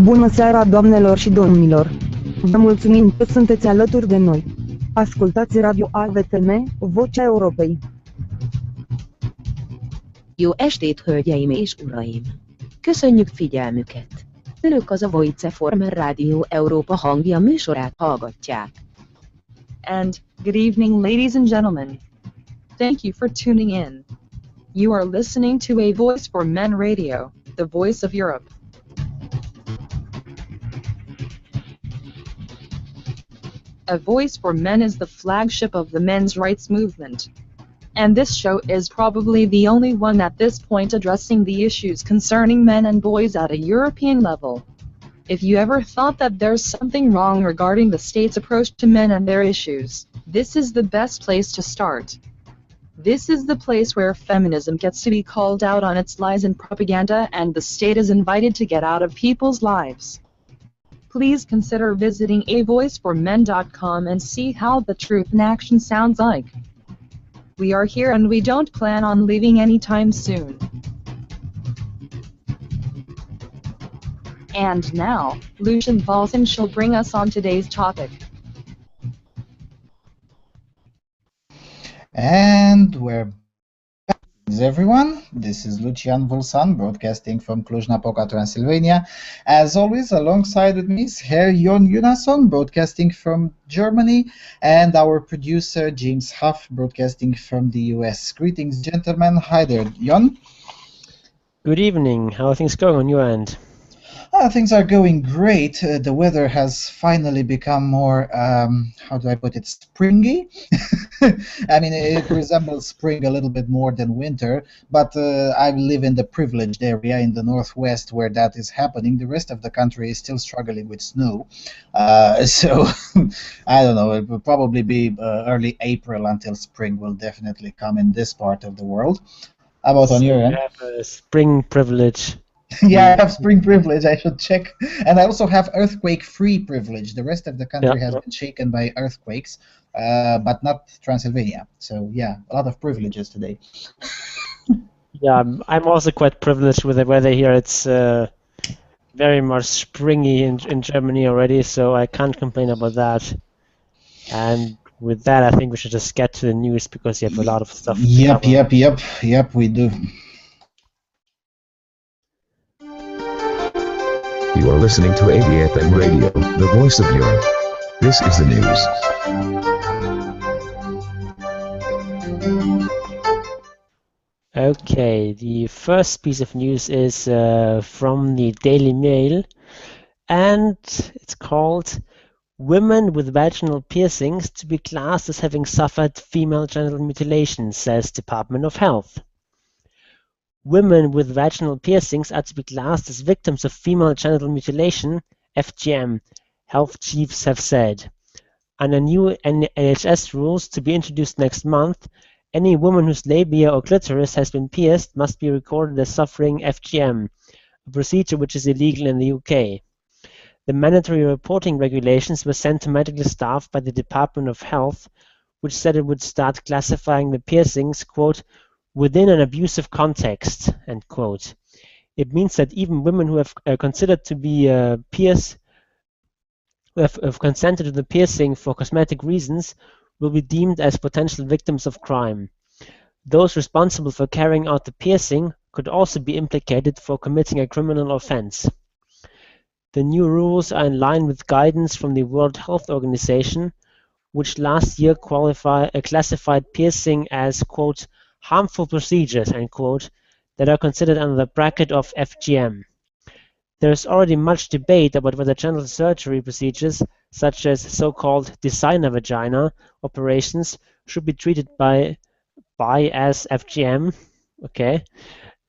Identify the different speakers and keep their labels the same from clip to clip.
Speaker 1: Bună seara, doamnelor și domnilor! Vă mulțumim că sunteți alături de noi. Ascultați Radio AVTM, Vocea Europei.
Speaker 2: Jó estét, hölgyeim és uraim! Köszönjük figyelmüket! Önök az a Voice Former Rádió Európa hangja műsorát hallgatják.
Speaker 3: And, good evening ladies and gentlemen. Thank you for tuning in. You are listening to A Voice for Men Radio, the voice of Europe. A Voice for Men is the flagship of the men's rights movement. And this show is probably the only one at this point addressing the issues concerning men and boys at a European level. If you ever thought that there's something wrong regarding the state's approach to men and their issues, this is the best place to start. This is the place where feminism gets to be called out on its lies and propaganda, and the state is invited to get out of people's lives. Please consider visiting avoiceformen.com and see how the truth in action sounds like. We are here and we don't plan on leaving anytime soon. And now, Lucian Vâlsan shall bring us on today's topic.
Speaker 4: And we're back, everyone. This is Lucian Vâlsan, broadcasting from Cluj-Napoca, Transylvania. As always, alongside with me is Herr Jon Gunnarsson, broadcasting from Germany, and our producer James Huff, broadcasting from the US. Greetings, gentlemen. Hi there, Jon.
Speaker 5: Good evening. How are things going on your end?
Speaker 4: Things are going great. The weather has finally become more, how do I put it, springy? I mean, it resembles spring a little bit more than winter, but I live in the privileged area in the northwest where that is happening. The rest of the country is still struggling with snow. So, I don't know, it will probably be early April until spring will definitely come in this part of the world. How about on your end?
Speaker 5: You have a spring privilege.
Speaker 4: Yeah, I have spring privilege, I should check. And I also have earthquake-free privilege. The rest of the country has been shaken by earthquakes, but not Transylvania. So, yeah, a lot of privileges today.
Speaker 5: Yeah, I'm also quite privileged with the weather here. It's very much springy in Germany already, so I can't complain about that. And with that, I think we should just get to the news because you have a lot of stuff to cover.
Speaker 4: Yep, we do.
Speaker 6: You are listening to AVFM Radio, the voice of Europe. This is the news.
Speaker 5: Okay, the first piece of news is from the Daily Mail, and it's called "Women with vaginal piercings to be classed as having suffered female genital mutilation," says Department of Health. Women with vaginal piercings are to be classed as victims of female genital mutilation, FGM, health chiefs have said. Under new NHS rules to be introduced next month, any woman whose labia or clitoris has been pierced must be recorded as suffering FGM, a procedure which is illegal in the UK. The mandatory reporting regulations were sent to medical staff by the Department of Health, which said it would start classifying the piercings, quote, within an abusive context, end quote. It means that even women who have considered to be pierced, who have consented to the piercing for cosmetic reasons, will be deemed as potential victims of crime. Those responsible for carrying out the piercing could also be implicated for committing a criminal offense. The new rules are in line with guidance from the World Health Organization, which last year classified piercing as, quote, harmful procedures, end quote, that are considered under the bracket of FGM. There is already much debate about whether genital surgery procedures, such as so-called designer vagina operations, should be treated by as FGM. Okay.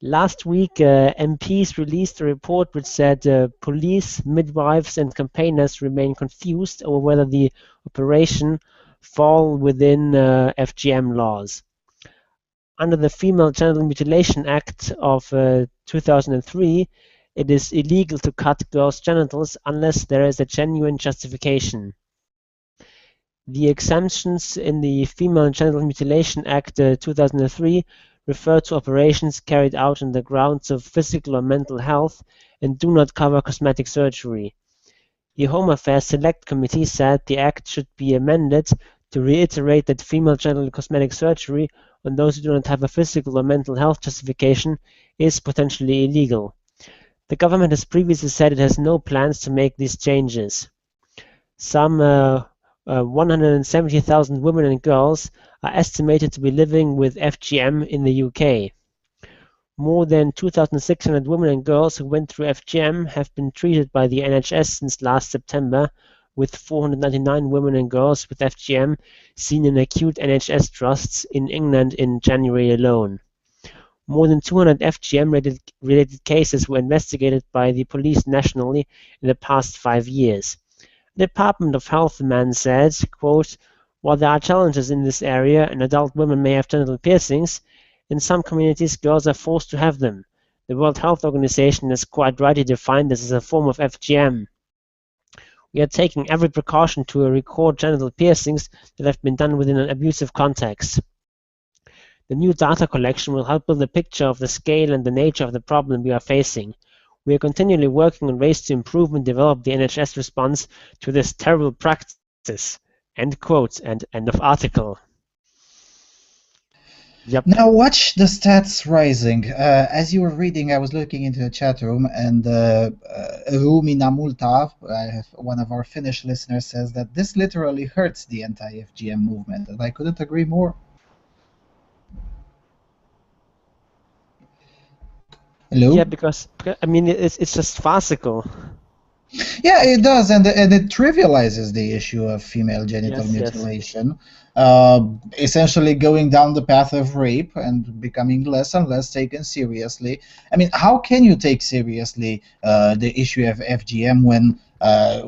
Speaker 5: Last week, MPs released a report which said police, midwives, and campaigners remain confused over whether the operation fall within FGM laws. Under the Female Genital Mutilation Act of 2003, it is illegal to cut girls' genitals unless there is a genuine justification. The exemptions in the Female Genital Mutilation Act 2003 refer to operations carried out on the grounds of physical or mental health and do not cover cosmetic surgery. The Home Affairs Select Committee said the act should be amended to reiterate that female genital cosmetic surgery on those who do not have a physical or mental health justification is potentially illegal. The government has previously said it has no plans to make these changes. Some 170,000 women and girls are estimated to be living with FGM in the UK. More than 2,600 women and girls who went through FGM have been treated by the NHS since last September, with 499 women and girls with FGM seen in acute NHS trusts in England in January alone. More than 200 FGM-related cases were investigated by the police nationally in the past 5 years. The Department of Health, the man said, quote, "While there are challenges in this area and adult women may have genital piercings, in some communities girls are forced to have them. The World Health Organization has quite rightly defined this as a form of FGM. We are taking every precaution to record genital piercings that have been done within an abusive context. The new data collection will help build a picture of the scale and the nature of the problem we are facing. We are continually working on ways to improve and develop the NHS response to this terrible practice." End quote, and end of article. Yep.
Speaker 4: Now watch the stats rising. As you were reading, I was looking into the chat room, and Rumi Namulta, one of our Finnish listeners, says that this literally hurts the anti-FGM movement, and I couldn't agree more. Hello?
Speaker 5: Yeah, because I mean it's just farcical.
Speaker 4: Yeah, it does, and it trivializes the issue of female genital mutilation, essentially going down the path of rape and becoming less and less taken seriously. I mean, how can you take seriously the issue of FGM when I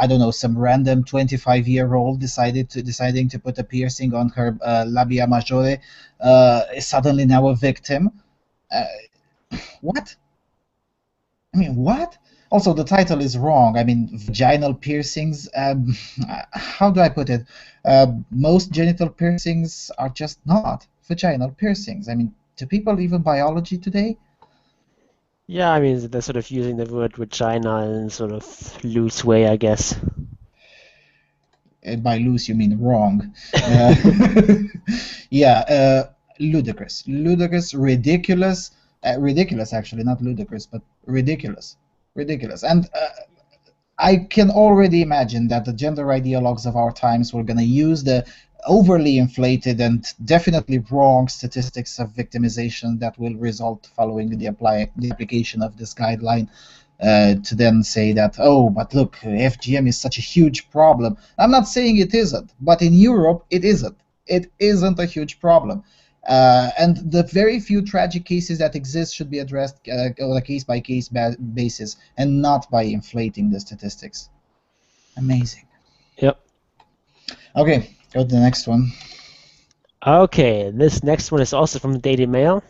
Speaker 4: don't know, some random 25-year-old deciding to put a piercing on her labia majore is suddenly now a victim? What? I mean, what? Also, the title is wrong. I mean, vaginal piercings, how do I put it? Most genital piercings are just not vaginal piercings. I mean, do people even biology today?
Speaker 5: Yeah, I mean, they're sort of using the word vagina in sort of loose way, I guess.
Speaker 4: By loose, you mean wrong. Yeah, ludicrous. Ludicrous, ridiculous. Ridiculous, actually, not ludicrous, but ridiculous. Ridiculous. And I can already imagine that the gender ideologues of our times were going to use the overly inflated and definitely wrong statistics of victimization that will result following the application of this guideline to then say that, oh, but look, FGM is such a huge problem. I'm not saying it isn't, but in Europe, it isn't. It isn't a huge problem. And the very few tragic cases that exist should be addressed on a case-by-case basis and not by inflating the statistics. Amazing.
Speaker 5: Yep.
Speaker 4: Okay, go to the next one.
Speaker 5: Okay, this next one is also from the Daily Mail.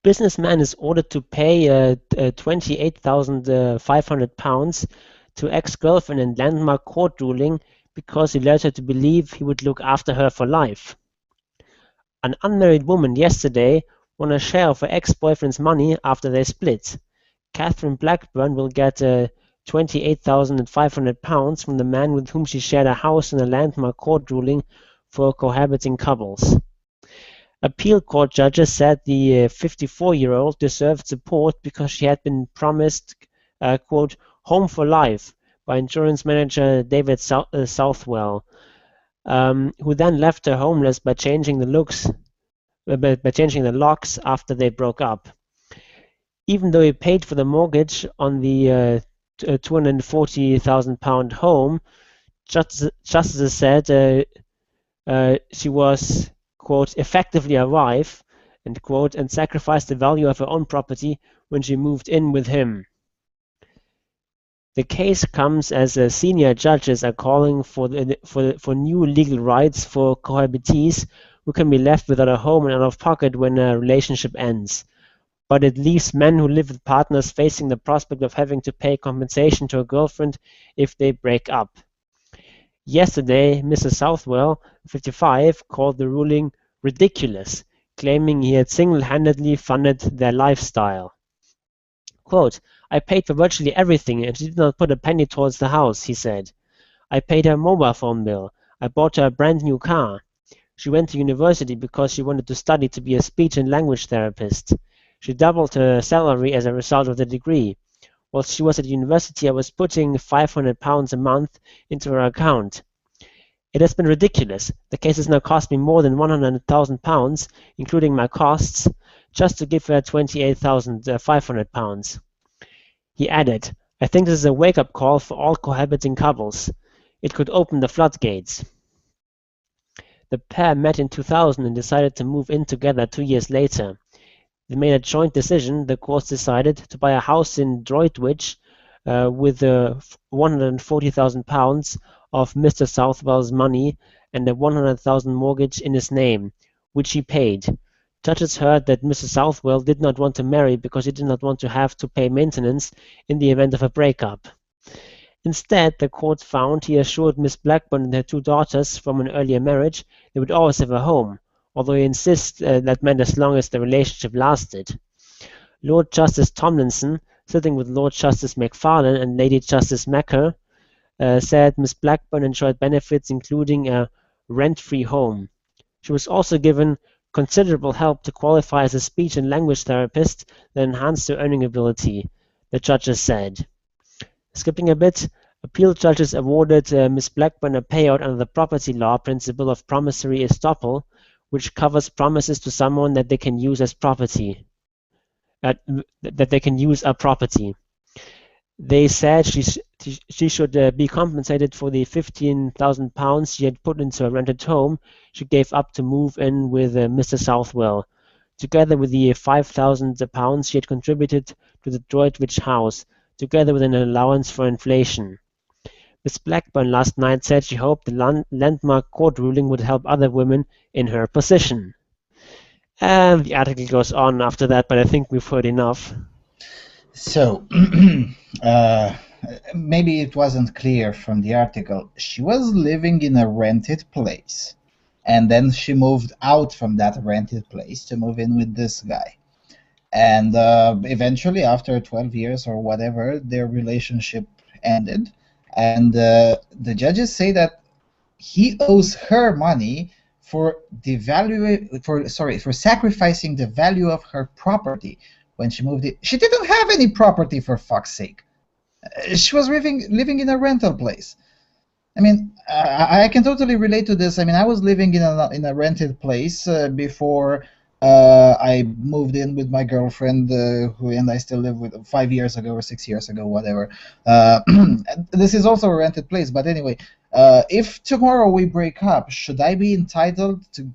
Speaker 5: Businessman is ordered to pay £28,500 to ex-girlfriend in landmark court ruling because he led her to believe he would look after her for life. An unmarried woman yesterday won a share of her ex-boyfriend's money after they split. Catherine Blackburn will get £28,500 from the man with whom she shared a house in a landmark court ruling for cohabiting couples. Appeal court judges said the 54-year-old deserved support because she had been promised, quote, home for life by insurance manager David Southwell, who then left her homeless by changing the locks after they broke up. Even though he paid for the mortgage on the £240,000 home, justices said she was, quote, effectively a wife, end quote, and sacrificed the value of her own property when she moved in with him. The case comes as senior judges are calling for new legal rights for cohabitees who can be left without a home and out of pocket when a relationship ends. But it leaves men who live with partners facing the prospect of having to pay compensation to a girlfriend if they break up. Yesterday, Mr. Southwell, 55, called the ruling ridiculous, claiming he had single-handedly funded their lifestyle. Quote, "I paid for virtually everything and she did not put a penny towards the house," he said. "I paid her mobile phone bill. I bought her a brand new car. She went to university because she wanted to study to be a speech and language therapist. She doubled her salary as a result of the degree. While she was at university, I was putting £500 a month into her account. It has been ridiculous. The case has now cost me more than £100,000, including my costs, just to give her £28,500. He added, "I think this is a wake-up call for all cohabiting couples. It could open the floodgates." The pair met in 2000 and decided to move in together 2 years later. They made a joint decision. The courts decided to buy a house in Droitwich with £140,000 of Mr. Southwell's money and a £100,000 mortgage in his name, which he paid. Judges heard that Mr. Southwell did not want to marry because he did not want to have to pay maintenance in the event of a breakup. Instead, the court found he assured Miss Blackburn and her 2 daughters from an earlier marriage they would always have a home, although he insists that meant as long as the relationship lasted. Lord Justice Tomlinson, sitting with Lord Justice Macfarlane and Lady Justice Macker, said Miss Blackburn enjoyed benefits including a rent-free home. She was also given considerable help to qualify as a speech and language therapist that enhanced her earning ability, the judges said. Skipping a bit, appeal judges awarded Miss Blackburn a payout under the property law principle of promissory estoppel, which covers promises to someone that they can use as property. That they can use a property. They said she should be compensated for the £15,000 she had put into a rented home she gave up to move in with Mr. Southwell, together with the £5,000 she had contributed to the Droitwich house, together with an allowance for inflation. Miss Blackburn last night said she hoped the landmark court ruling would help other women in her position. And the article goes on after that, but I think we've heard enough.
Speaker 4: So, maybe it wasn't clear from the article. She was living in a rented place, and then she moved out from that rented place to move in with this guy. And eventually, after 12 years or whatever, their relationship ended. And the judges say that he owes her money for sacrificing the value of her property when she moved in. She didn't have any property, for fuck's sake. She was living in a rental place. I mean, I can totally relate to this. I mean, I was living in a rented place before I moved in with my girlfriend, who and I still live with 5 years ago or 6 years ago, whatever. This is also a rented place, but anyway, if tomorrow we break up, should I be entitled to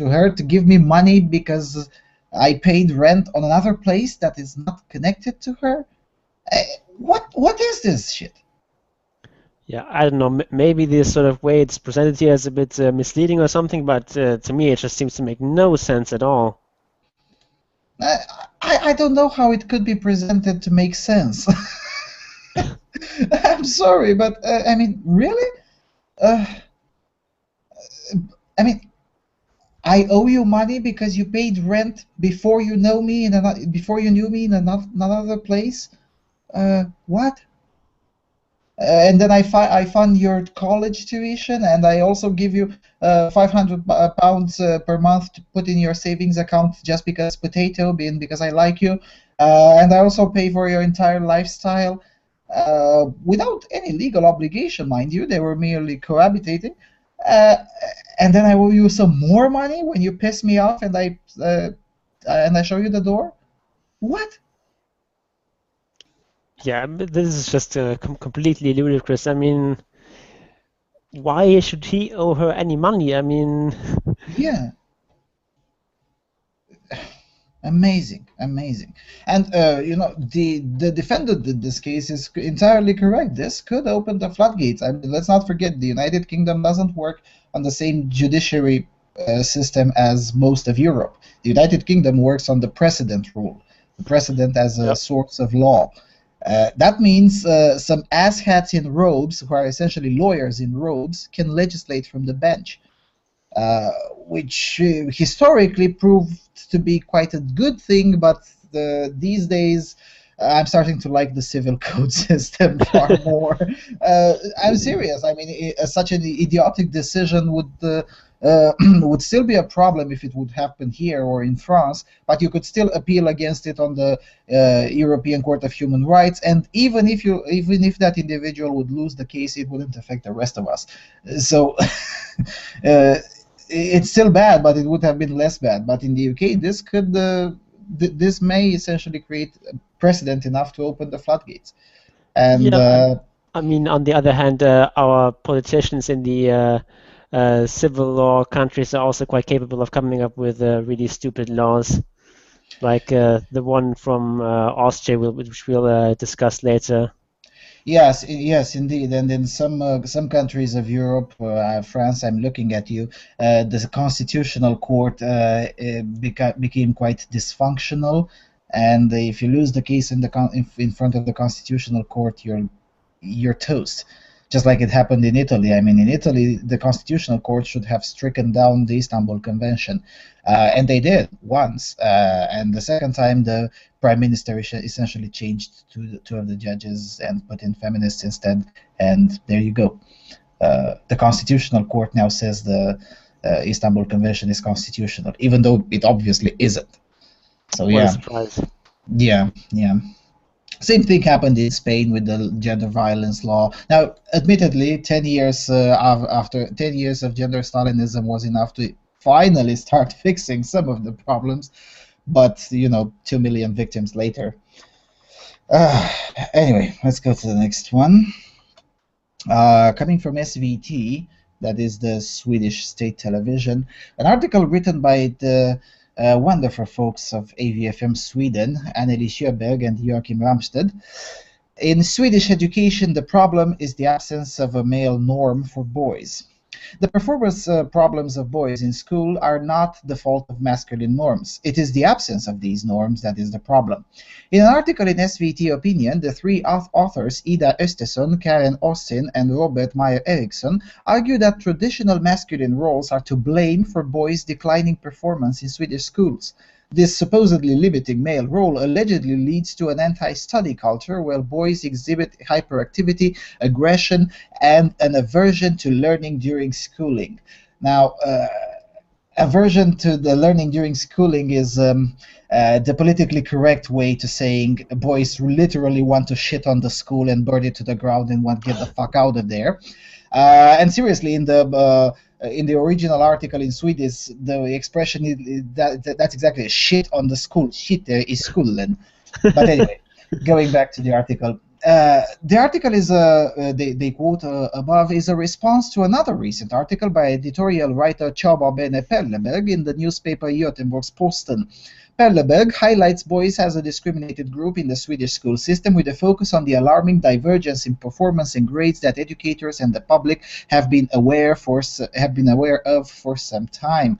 Speaker 4: her to give me money because I paid rent on another place that is not connected to her? What is this shit?
Speaker 5: Yeah, I don't know. Maybe this sort of way it's presented here is a bit misleading or something, but to me it just seems to make no sense at all.
Speaker 4: I don't know how it could be presented to make sense. I'm sorry, but I mean, really? I mean, I owe you money because you paid rent before you knew me in another place. What? And then I fund your college tuition, and I also give you £500 per month to put in your savings account just because because I like you, and I also pay for your entire lifestyle without any legal obligation, mind you. They were merely cohabitating, and then I owe you some more money when you piss me off and I show you the door. What?
Speaker 5: Yeah, but this is just completely ludicrous. I mean, why should he owe her any money? I mean,
Speaker 4: yeah, amazing. And the defendant in this case is entirely correct. This could open the floodgates. I mean, let's not forget the United Kingdom doesn't work on the same judiciary system as most of Europe. The United Kingdom works on the precedent rule, the precedent as a source of law. That means some asshats in robes, who are essentially lawyers in robes, can legislate from the bench, which historically proved to be quite a good thing, but these days I'm starting to like the civil code system far more. I'm serious. I mean, such an idiotic decision would still be a problem if it would happen here or in France, but you could still appeal against it on the European Court of Human Rights, and even if that individual would lose the case, it wouldn't affect the rest of us. So it's still bad, but it would have been less bad. But in the UK, this may essentially create a precedent enough to open the floodgates. And
Speaker 5: Yeah, I mean, on the other hand, our politicians in the civil law countries are also quite capable of coming up with really stupid laws, like the one from Austria, which we'll discuss later.
Speaker 4: yes, indeed. And in some countries of Europe, France, I'm looking at you. The constitutional court became quite dysfunctional, and if you lose the case in front of the constitutional court, you're toast. Just like it happened in Italy. I mean, in Italy, the constitutional court should have stricken down the Istanbul Convention, and they did once. And the second time, the prime minister essentially changed two of the judges and put in feminists instead. And there you go. The constitutional court now says the Istanbul Convention is constitutional, even though it obviously isn't. So
Speaker 5: What a
Speaker 4: yeah,
Speaker 5: surprise.
Speaker 4: yeah. Same thing happened in Spain with the gender violence law. Now, admittedly, 10 years after 10 years of gender Stalinism was enough to finally start fixing some of the problems, but 2 million victims later. Anyway, let's go to the next one. Coming from SVT, that is the Swedish state television, an article written by the wonderful folks of AVFM Sweden, Anneli Sjöberg and Joachim Ramsted. In Swedish education, the problem is the absence of a male norm for boys. The performance problems of boys in school are not the fault of masculine norms. It is the absence of these norms that is the problem. In an article in SVT Opinion, the three authors, Ida Östersson, Karen Austin, and Robert Meyer Eriksson, argue that traditional masculine roles are to blame for boys' declining performance in Swedish schools. This supposedly limiting male role allegedly leads to an anti-study culture where boys exhibit hyperactivity, aggression, and an aversion to learning during schooling. Now, aversion to the learning during schooling is the politically correct way to saying boys literally want to shit on the school and burn it to the ground and want to get the fuck out of there. And seriously, in the original article in Swedish, the expression is that's exactly shit on the school. Shit i skolan. But anyway, going back to the article. The article is, they quote above, is a response to another recent article by editorial writer Csaba Bene Perleberg in the newspaper Göteborgs-Posten. Perleberg highlights boys as a discriminated group in the Swedish school system with a focus on the alarming divergence in performance and grades that educators and the public have been aware of for some time.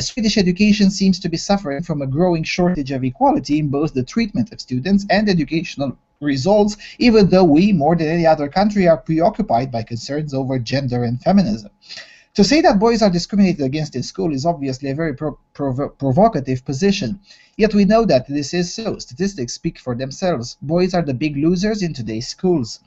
Speaker 4: Swedish education seems to be suffering from a growing shortage of equality in both the treatment of students and educational results, even though we, more than any other country, are preoccupied by concerns over gender and feminism. To say that boys are discriminated against in school is obviously a very provocative position. Yet we know that this is so. Statistics speak for themselves. Boys are the big losers in today's schools.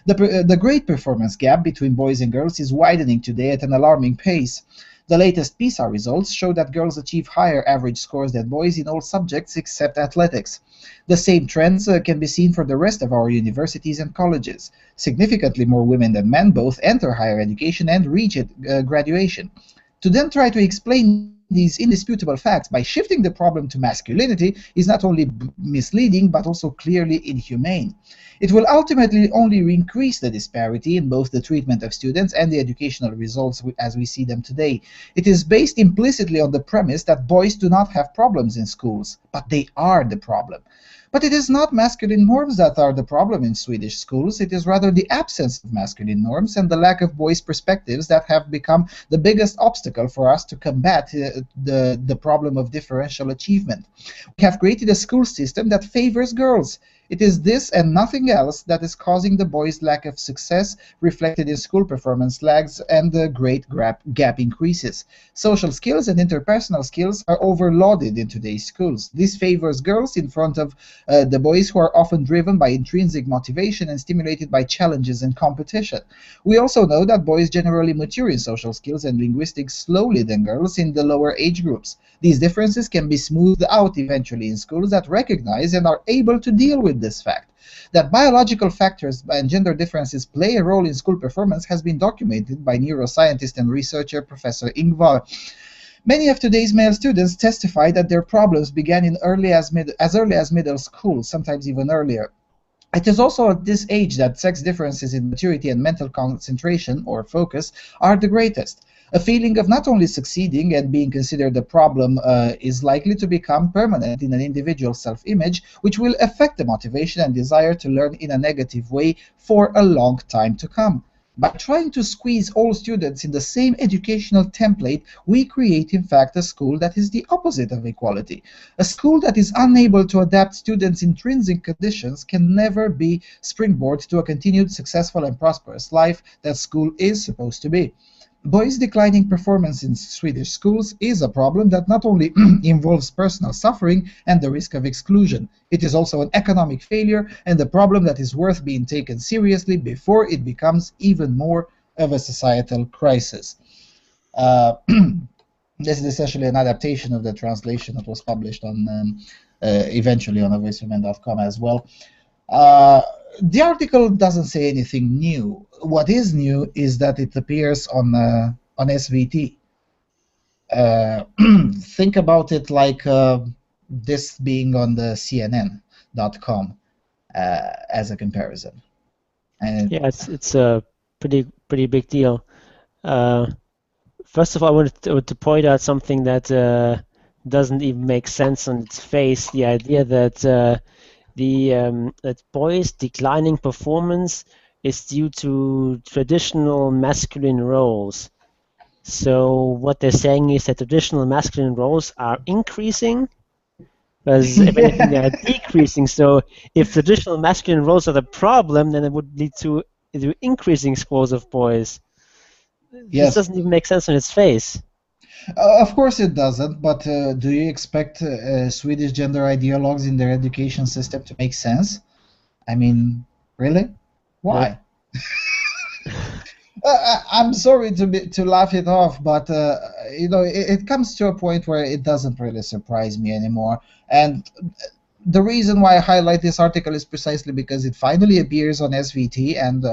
Speaker 4: The grade performance gap between boys and girls is widening today at an alarming pace. The latest PISA results show that girls achieve higher average scores than boys in all subjects except athletics. The same trends can be seen for the rest of our universities and colleges. Significantly more women than men both enter higher education and reach graduation. To then try to explain these indisputable facts by shifting the problem to masculinity is not only misleading but also clearly inhumane. It will ultimately only increase the disparity in both the treatment of students and the educational results as we see them today. It is based implicitly on the premise that boys do not have problems in schools, but they are the problem. But it is not masculine norms that are the problem in Swedish schools. It is rather the absence of masculine norms and the lack of boys' perspectives that have become the biggest obstacle for us to combat the problem of differential achievement. We have created a school system that favors girls. It is this and nothing else that is causing the boys' lack of success, reflected in school performance lags and the great gap increases. Social skills and interpersonal skills are overloaded in today's schools. This favors girls in front of the boys, who are often driven by intrinsic motivation and stimulated by challenges and competition. We also know that boys generally mature in social skills and linguistics slowly than girls in the lower age groups. These differences can be smoothed out eventually in schools that recognize and are able to deal with this fact. That biological factors and gender differences play a role in school performance has been documented by neuroscientist and researcher Professor Ingvar. Many of today's male students testify that their problems began as early as middle school, sometimes even earlier. It is also at this age that sex differences in maturity and mental concentration or focus are the greatest. A feeling of not only succeeding and being considered a problem is likely to become permanent in an individual's self-image, which will affect the motivation and desire to learn in a negative way for a long time to come. By trying to squeeze all students in the same educational template, we create, in fact, a school that is the opposite of equality. A school that is unable to adapt students' intrinsic conditions can never be springboard to a continued successful and prosperous life that school is supposed to be. Boys' declining performance in Swedish schools is a problem that not only involves personal suffering and the risk of exclusion, it is also an economic failure and a problem that is worth being taken seriously before it becomes even more of a societal crisis. This is essentially an adaptation of the translation that was published on eventually on voiceofmen.com as well. The article doesn't say anything new. What is new is that it appears on SVT. Think about it like this being on the CNN.com as a comparison. And
Speaker 5: yeah, it's a pretty big deal. First of all, I wanted to point out something that doesn't even make sense on its face. The idea that that boys' declining performance is due to traditional masculine roles. So what they're saying is that traditional masculine roles are increasing, whereas if anything they are decreasing. So if traditional masculine roles are the problem, then it would lead to increasing scores of boys.
Speaker 4: Yes.
Speaker 5: This doesn't even make sense on its face.
Speaker 4: Of course it doesn't, but do you expect Swedish gender ideologues in their education system to make sense? I mean, really? Why? I'm sorry to laugh it off, but you know, it comes to a point where it doesn't really surprise me anymore. And the reason why I highlight this article is precisely because it finally appears on SVT, and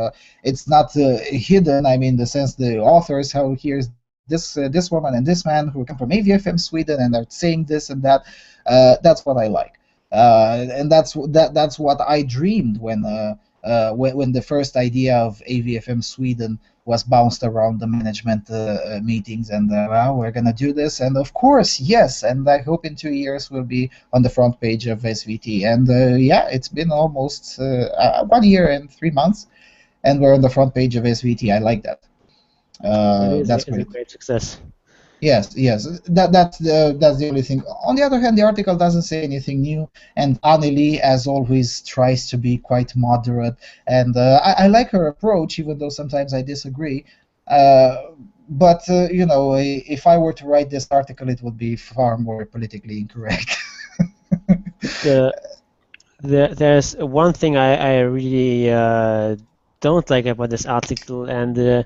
Speaker 4: it's not hidden. I mean, in the sense the authors, how here's this woman and this man who come from AVFM Sweden and are saying this and that. That's what I like, and that's what I dreamed when the first idea of AVFM Sweden was bounced around the management meetings, and well, we're gonna do this, and of course, yes, and I hope in 2 years we'll be on the front page of SVT, and yeah, it's been almost 1 year and 3 months, and we're on the front page of SVT. I like that. That's great.
Speaker 5: A great success.
Speaker 4: Yes, that's the only thing. On the other hand, the article doesn't say anything new, and Anneli, as always, tries to be quite moderate, and I like her approach, even though sometimes I disagree. But you know, if I were to write this article, it would be far more politically incorrect.
Speaker 5: There's one thing I really don't like about this article, and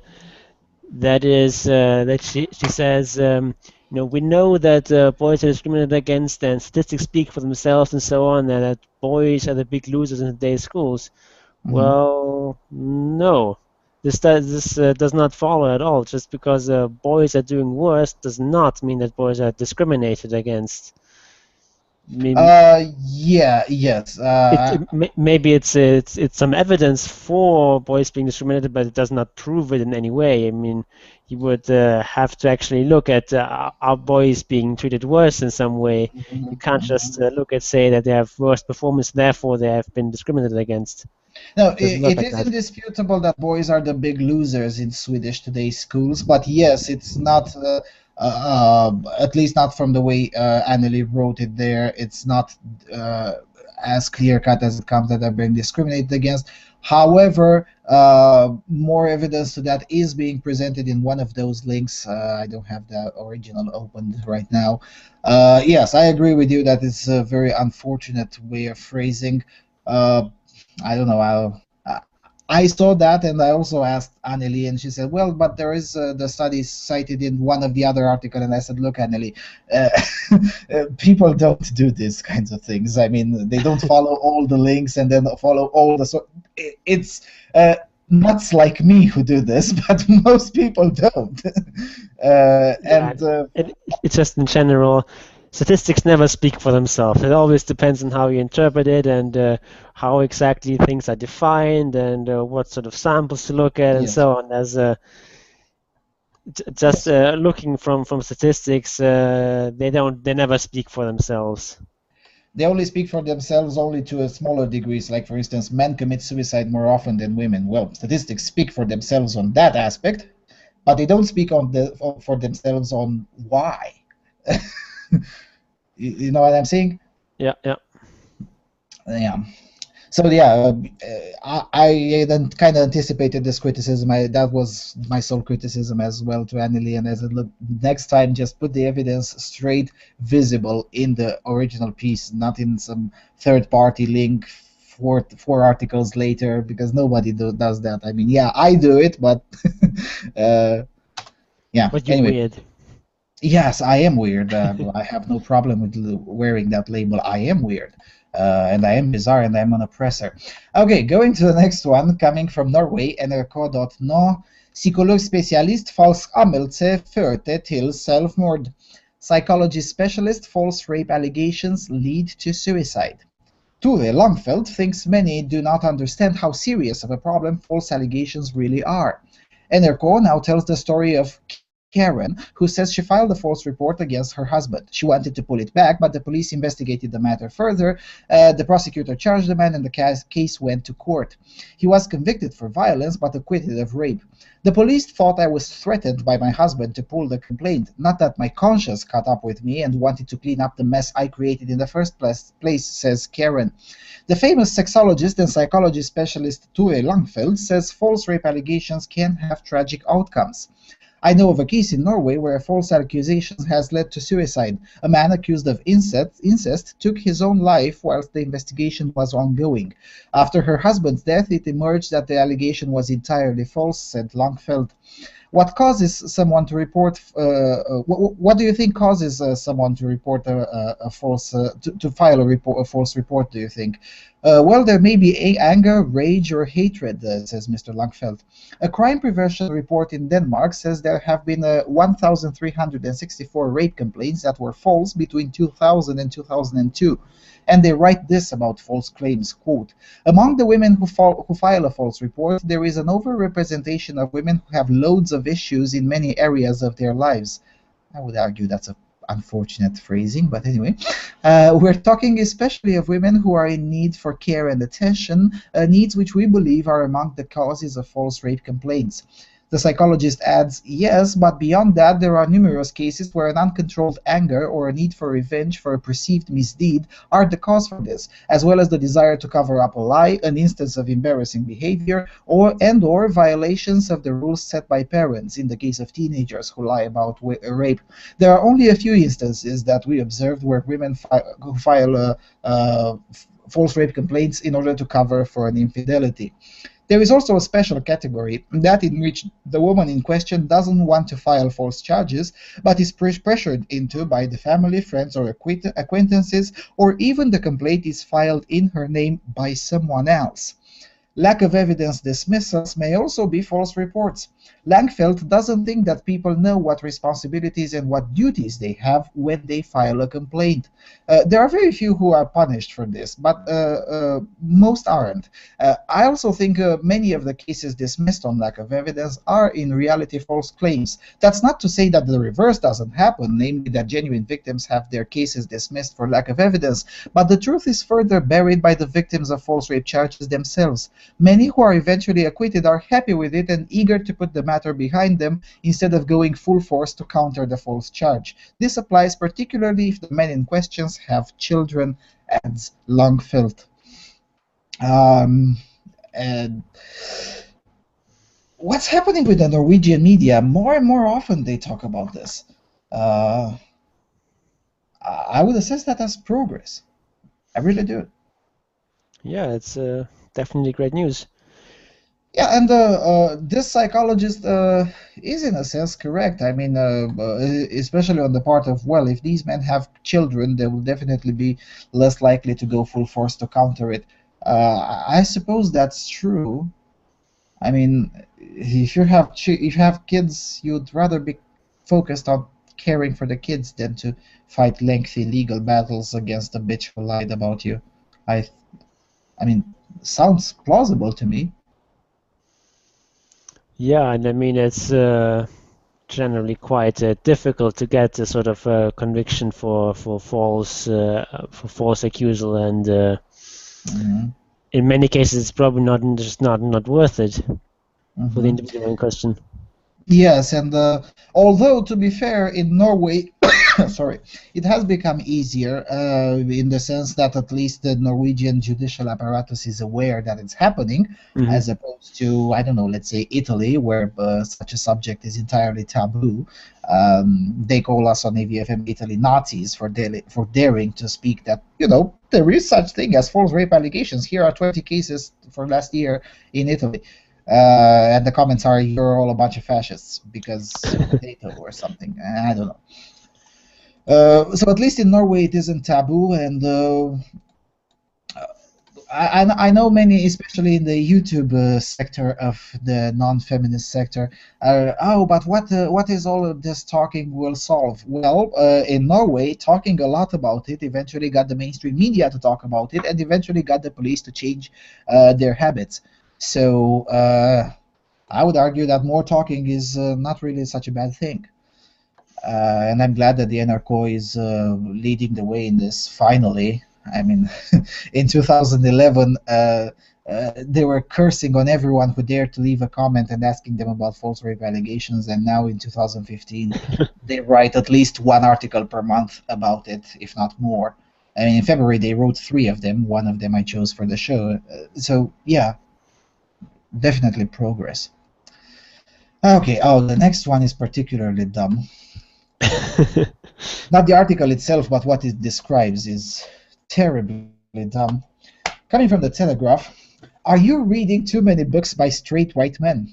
Speaker 5: that is that she says, you know, we know that boys are discriminated against, and statistics speak for themselves, and so on, and that boys are the big losers in today's schools. Mm-hmm. Well, no, this does not follow at all. Just because boys are doing worse does not mean that boys are discriminated against.
Speaker 4: Yes.
Speaker 5: Maybe it's some evidence for boys being discriminated, but it does not prove it in any way. I mean, you would have to actually look at are boys being treated worse in some way. You can't just look at say that they have worse performance, therefore they have been discriminated against.
Speaker 4: No, it is indisputable that boys are the big losers in Swedish today's schools, but yes, it's not. At least not from the way Anneli wrote it there. It's not as clear-cut as it comes that they're being discriminated against. However, more evidence to that is being presented in one of those links. I don't have the original opened right now. Yes, I agree with you that it's a very unfortunate way of phrasing. I don't know. I saw that, and I also asked Anneli, and she said, "Well, but there is the studies cited in one of the other articles." And I said, "Look, Anneli, people don't do these kinds of things. I mean, they don't follow all the links and then follow all the. It's nuts like me who do this, but most people don't."
Speaker 5: It's just in general. Statistics never speak for themselves. It always depends on how you interpret it and how exactly things are defined and what sort of samples to look at and so on. As just looking from statistics, they never speak for themselves.
Speaker 4: They only speak for themselves only to a smaller degrees. Like, for instance, men commit suicide more often than women. Well, statistics speak for themselves on that aspect, but they don't speak for themselves on why. You know what I'm saying?
Speaker 5: Yeah.
Speaker 4: So yeah, I then kind of anticipated this criticism. That was my sole criticism as well to Anneli, and I said, look, next time just put the evidence straight visible in the original piece, not in some third-party link four articles later, because nobody does that. I mean, yeah, I do it, but yeah.
Speaker 5: But you're weird.
Speaker 4: Yes, I am weird. I have no problem with wearing that label. I am weird. And I am bizarre, and I am an oppressor. Okay, going to the next one, coming from Norway, NRK.no. Psykologspecialist falsk anmeldelse førte til selvmord. Psychology specialist false rape allegations lead to suicide. Tore Langfeldt thinks many do not understand how serious of a problem false allegations really are. NRK now tells the story of Karen, who says she filed a false report against her husband. She wanted to pull it back, but the police investigated the matter further. The prosecutor charged the man, and the case went to court. He was convicted for violence, but acquitted of rape. The police thought I was threatened by my husband to pull the complaint, not that my conscience caught up with me and wanted to clean up the mess I created in the first place, says Karen. The famous sexologist and psychology specialist Tore Langfeldt says false rape allegations can have tragic outcomes. I know of a case in Norway where a false accusation has led to suicide. A man accused of incest took his own life whilst the investigation was ongoing. After her husband's death, it emerged that the allegation was entirely false, said Langfeldt. What causes someone to report? What do you think causes someone to report a false to file a false report? Do you think? Well, there may be anger, rage, or hatred, says Mr. Langfeldt. A crime prevention report in Denmark says there have been 1,364 rape complaints that were false between 2000 and 2002. And they write this about false claims, quote, among the women who file a false report, there is an overrepresentation of women who have loads of issues in many areas of their lives. I would argue that's a unfortunate phrasing, but anyway. We're talking especially of women who are in need for care and attention, needs which we believe are among the causes of false rape complaints. The psychologist adds, yes, but beyond that, there are numerous cases where an uncontrolled anger or a need for revenge for a perceived misdeed are the cause for this, as well as the desire to cover up a lie, an instance of embarrassing behavior, or violations of the rules set by parents, in the case of teenagers who lie about rape. There are only a few instances that we observed where women who file false rape complaints in order to cover for an infidelity. There is also a special category, that in which the woman in question doesn't want to file false charges, but is pressured into by the family, friends, or acquaintances, or even the complaint is filed in her name by someone else. Lack of evidence dismissals may also be false reports. Langfeldt doesn't think that people know what responsibilities and what duties they have when they file a complaint. There are very few who are punished for this, but most aren't. I also think many of the cases dismissed on lack of evidence are in reality false claims. That's not to say that the reverse doesn't happen, namely that genuine victims have their cases dismissed for lack of evidence, but the truth is further buried by the victims of false rape charges themselves. Many who are eventually acquitted are happy with it and eager to put the matter behind them instead of going full force to counter the false charge. This applies particularly if the men in question have children, adds Longfield. And what's happening with the Norwegian media? More and more often they talk about this. I would assess that as progress. I really do.
Speaker 5: Yeah, it's definitely great news.
Speaker 4: Yeah, and this psychologist is in a sense correct. I mean, especially on the part of, well, if these men have children, they will definitely be less likely to go full force to counter it. I suppose that's true. I mean, if you have kids, you'd rather be focused on caring for the kids than to fight lengthy legal battles against a bitch who lied about you. I mean, sounds plausible to me.
Speaker 5: Yeah, and I mean it's generally quite difficult to get a sort of conviction for false accusal, and in many cases it's probably not worth it for the individual in question.
Speaker 4: Yes, and although to be fair, in Norway, sorry, it has become easier in the sense that at least the Norwegian judicial apparatus is aware that it's happening, as opposed to, I don't know, let's say Italy, where such a subject is entirely taboo. They call us on AVFM Italy Nazis for daring to speak that, you know, there is such thing as false rape allegations. Here are 20 cases for last year in Italy. And the comments are, you're all a bunch of fascists because potato or something. I don't know. So at least in Norway it isn't taboo, and I know many, especially in the YouTube sector of the non-feminist sector, oh, but what is all of this talking will solve? Well, in Norway, talking a lot about it eventually got the mainstream media to talk about it, and eventually got the police to change their habits. So I would argue that more talking is not really such a bad thing. And I'm glad that the NRK is leading the way in this, finally. I mean, in 2011, they were cursing on everyone who dared to leave a comment and asking them about false rape allegations, and now in 2015, they write at least one article per month about it, if not more. I mean, in February, they wrote 3 of them. One of them I chose for the show. So, yeah. Definitely progress. Okay, the next one is particularly dumb. Not the article itself, but what it describes is terribly dumb. Coming from the Telegraph, are you reading too many books by straight white men?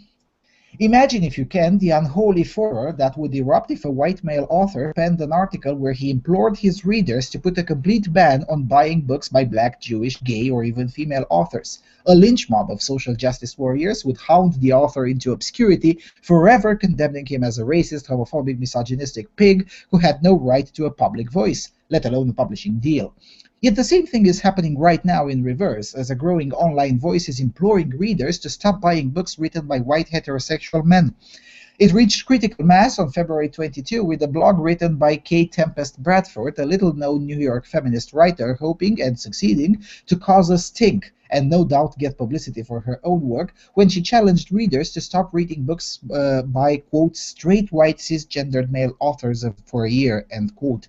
Speaker 4: Imagine, if you can, the unholy furor that would erupt if a white male author penned an article where he implored his readers to put a complete ban on buying books by black, Jewish, gay, or even female authors. A lynch mob of social justice warriors would hound the author into obscurity, forever condemning him as a racist, homophobic, misogynistic pig who had no right to a public voice, let alone a publishing deal. Yet the same thing is happening right now in reverse, as a growing online voice is imploring readers to stop buying books written by white heterosexual men. It reached critical mass on February 22 with a blog written by Kay Tempest Bradford, a little-known New York feminist writer, hoping and succeeding to cause a stink, and no doubt get publicity for her own work, when she challenged readers to stop reading books by, quote, straight white cisgendered male authors for a year, end quote.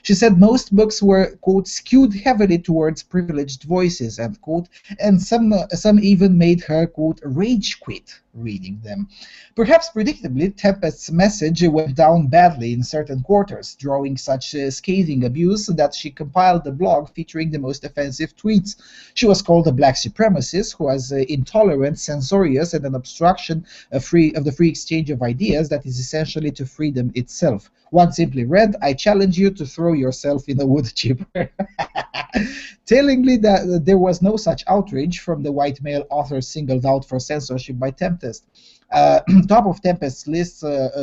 Speaker 4: She said most books were, quote, skewed heavily towards privileged voices, end quote, and some even made her, quote, rage quit reading them. Perhaps predictably, Tempest's message went down badly in certain quarters, drawing such scathing abuse that she compiled a blog featuring the most offensive tweets. She was called a black supremacist who was intolerant, censorious, and an obstruction of the free exchange of ideas that is essentially to freedom itself. One simply read, I challenge you to throw yourself in a wood chipper. Tellingly, that there was no such outrage from the white male authors singled out for censorship by Tempest. Top of Tempest's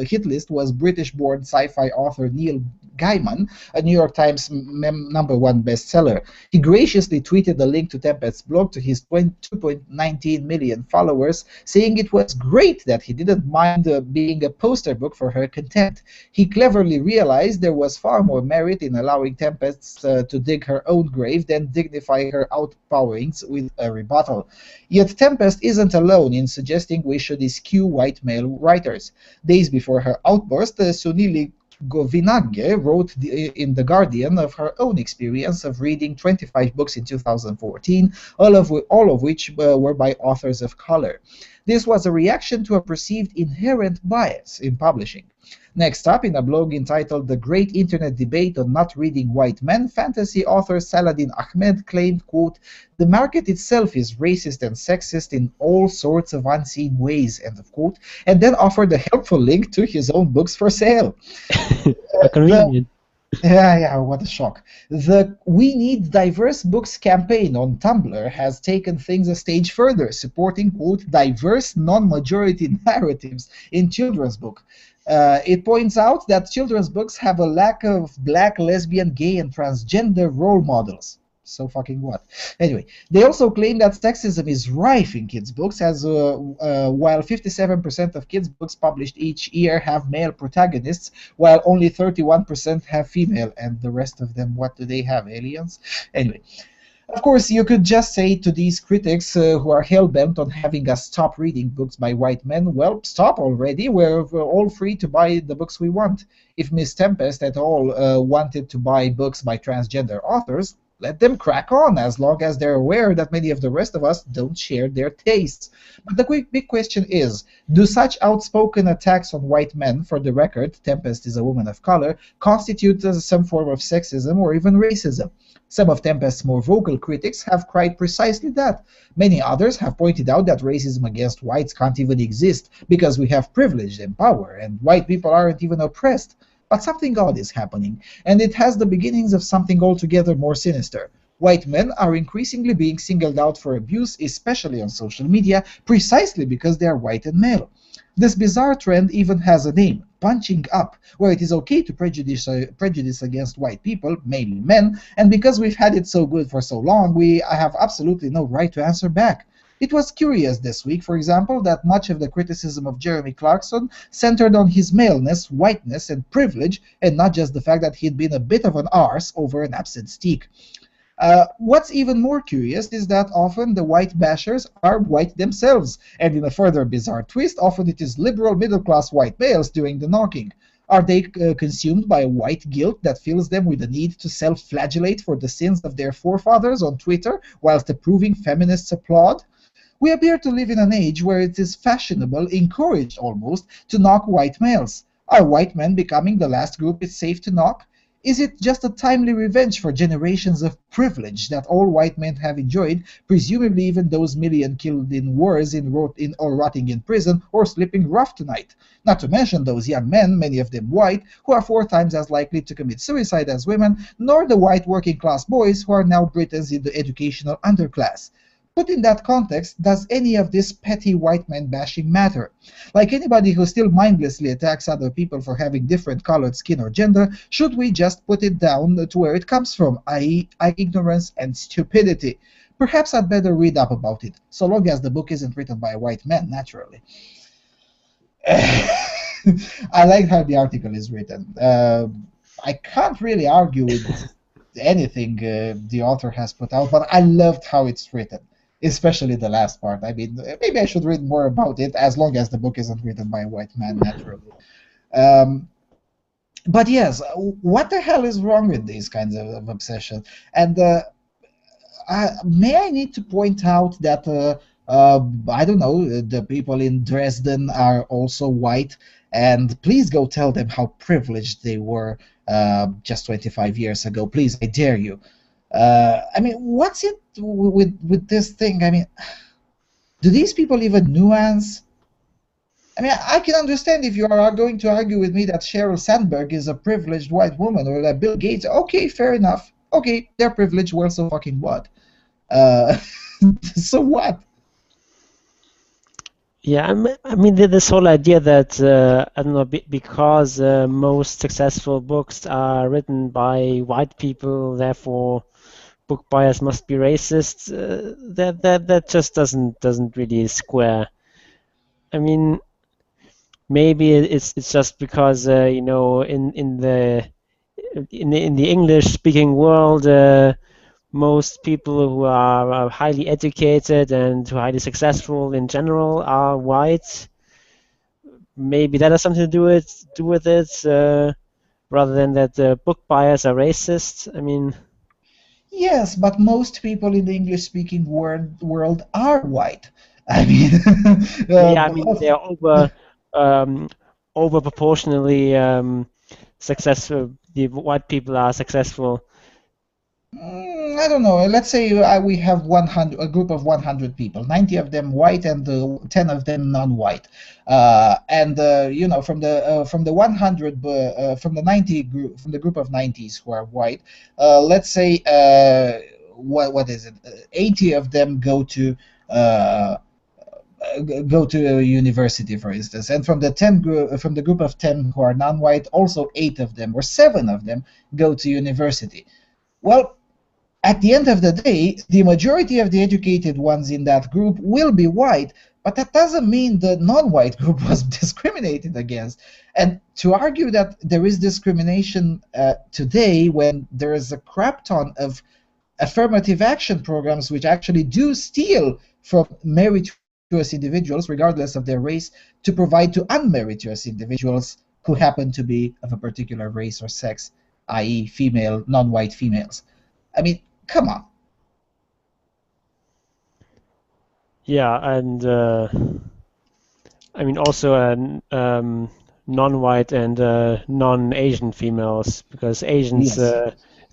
Speaker 4: hit list was British-born sci-fi author Neil Gaiman, a New York Times #1 bestseller. He graciously tweeted a link to Tempest's blog to his 2.19 million followers, saying it was great that he didn't mind being a poster book for her content. He cleverly realized there was far more merit in allowing Tempest to dig her own grave than dignify her outpourings with a rebuttal. Yet Tempest isn't alone in suggesting we should eschew white male writers. Days before her outburst, Sunili Govinagge wrote in The Guardian of her own experience of reading 25 books in 2014, all of which were by authors of color. This was a reaction to a perceived inherent bias in publishing. Next up, in a blog entitled The Great Internet Debate on Not Reading White Men, fantasy author Saladin Ahmed claimed, quote, "The market itself is racist and sexist in all sorts of unseen ways," end of quote, and then offered a helpful link to his own books for sale.
Speaker 5: Convenient.
Speaker 4: Yeah, what a shock. The We Need Diverse Books campaign on Tumblr has taken things a stage further, supporting, quote, diverse non-majority narratives in children's books. It points out that children's books have a lack of black, lesbian, gay, and transgender role models. So fucking what? Anyway, they also claim that sexism is rife in kids' books, as while 57% of kids' books published each year have male protagonists, while only 31% have female, and the rest of them, what do they have, aliens? Anyway. Of course, you could just say to these critics who are hell-bent on having us stop reading books by white men, well, stop already. We're all free to buy the books we want. If Miss Tempest at all wanted to buy books by transgender authors, let them crack on, as long as they're aware that many of the rest of us don't share their tastes. But the big question is, do such outspoken attacks on white men, for the record, Tempest is a woman of color, constitute some form of sexism or even racism? Some of Tempest's more vocal critics have cried precisely that. Many others have pointed out that racism against whites can't even exist because we have privilege and power, and white people aren't even oppressed. But something odd is happening, and it has the beginnings of something altogether more sinister. White men are increasingly being singled out for abuse, especially on social media, precisely because they are white and male. This bizarre trend even has a name, punching up, where it is okay to prejudice against white people, mainly men, and because we've had it so good for so long, we have absolutely no right to answer back. It was curious this week, for example, that much of the criticism of Jeremy Clarkson centered on his maleness, whiteness, and privilege, and not just the fact that he'd been a bit of an arse over an absent stick. What's even more curious is that often the white bashers are white themselves, and in a further bizarre twist, often it is liberal middle-class white males doing the knocking. Are they consumed by a white guilt that fills them with the need to self-flagellate for the sins of their forefathers on Twitter, whilst approving feminists applaud? We appear to live in an age where it is fashionable, encouraged almost, to knock white males. Are white men becoming the last group it's safe to knock? Is it just a timely revenge for generations of privilege that all white men have enjoyed, presumably even those million killed in wars or rotting in prison or sleeping rough tonight? Not to mention those young men, many of them white, who are 4 times as likely to commit suicide as women, nor the white working-class boys who are now Britain's in the educational underclass. Put in that context, does any of this petty white man bashing matter? Like anybody who still mindlessly attacks other people for having different colored skin or gender, should we just put it down to where it comes from, i.e. ignorance and stupidity? Perhaps I'd better read up about it, so long as the book isn't written by a white man, naturally. I like how the article is written. I can't really argue with anything the author has put out, but I loved how it's written. Especially the last part. I mean, maybe I should read more about it, as long as the book isn't written by a white man, naturally. But yes, what the hell is wrong with these kinds of obsession? And may I need to point out that, I don't know, the people in Dresden are also white, and please go tell them how privileged they were just 25 years ago. Please, I dare you. I mean, what's it with this thing? I mean, do these people even nuance? I mean, I can understand if you are going to argue with me that Sheryl Sandberg is a privileged white woman, or that Bill Gates. Okay, fair enough. Okay, they're privileged. Well, so fucking what? So what?
Speaker 5: Yeah, I mean, this whole idea that I don't know, because most successful books are written by white people, therefore book buyers must be racist. That just doesn't really square. I mean, maybe it's just because you know, in the English speaking world, most people who are highly educated and who are highly successful in general are white. Maybe that has something to do with it, rather than that book buyers are racist. I mean,
Speaker 4: Yes, but most people in the English-speaking world are white. I mean,
Speaker 5: yeah, I mean they are um, over proportionally successful. The white people are successful.
Speaker 4: I don't know. Let's say we have 100, a group of 100 people, 90 of them white and 10 of them non-white. And you know, from the 100, from the 90 group, from the group of 90s who are white, let's say what is it? 80 of them uh, go to a university, for instance, and from the 10 group, from the group of 10 who are non-white, also 8 of them or 7 of them go to university. Well, at the end of the day, the majority of the educated ones in that group will be white, but that doesn't mean the non-white group was discriminated against. And to argue that there is discrimination today, when there is a crap ton of affirmative action programs which actually do steal from meritorious individuals, regardless of their race, to provide to unmeritorious individuals who happen to be of a particular race or sex, i.e., female, non-white females. I mean, come on.
Speaker 5: Yeah, and I mean also non-white and non-Asian females, because Asians
Speaker 4: Yes,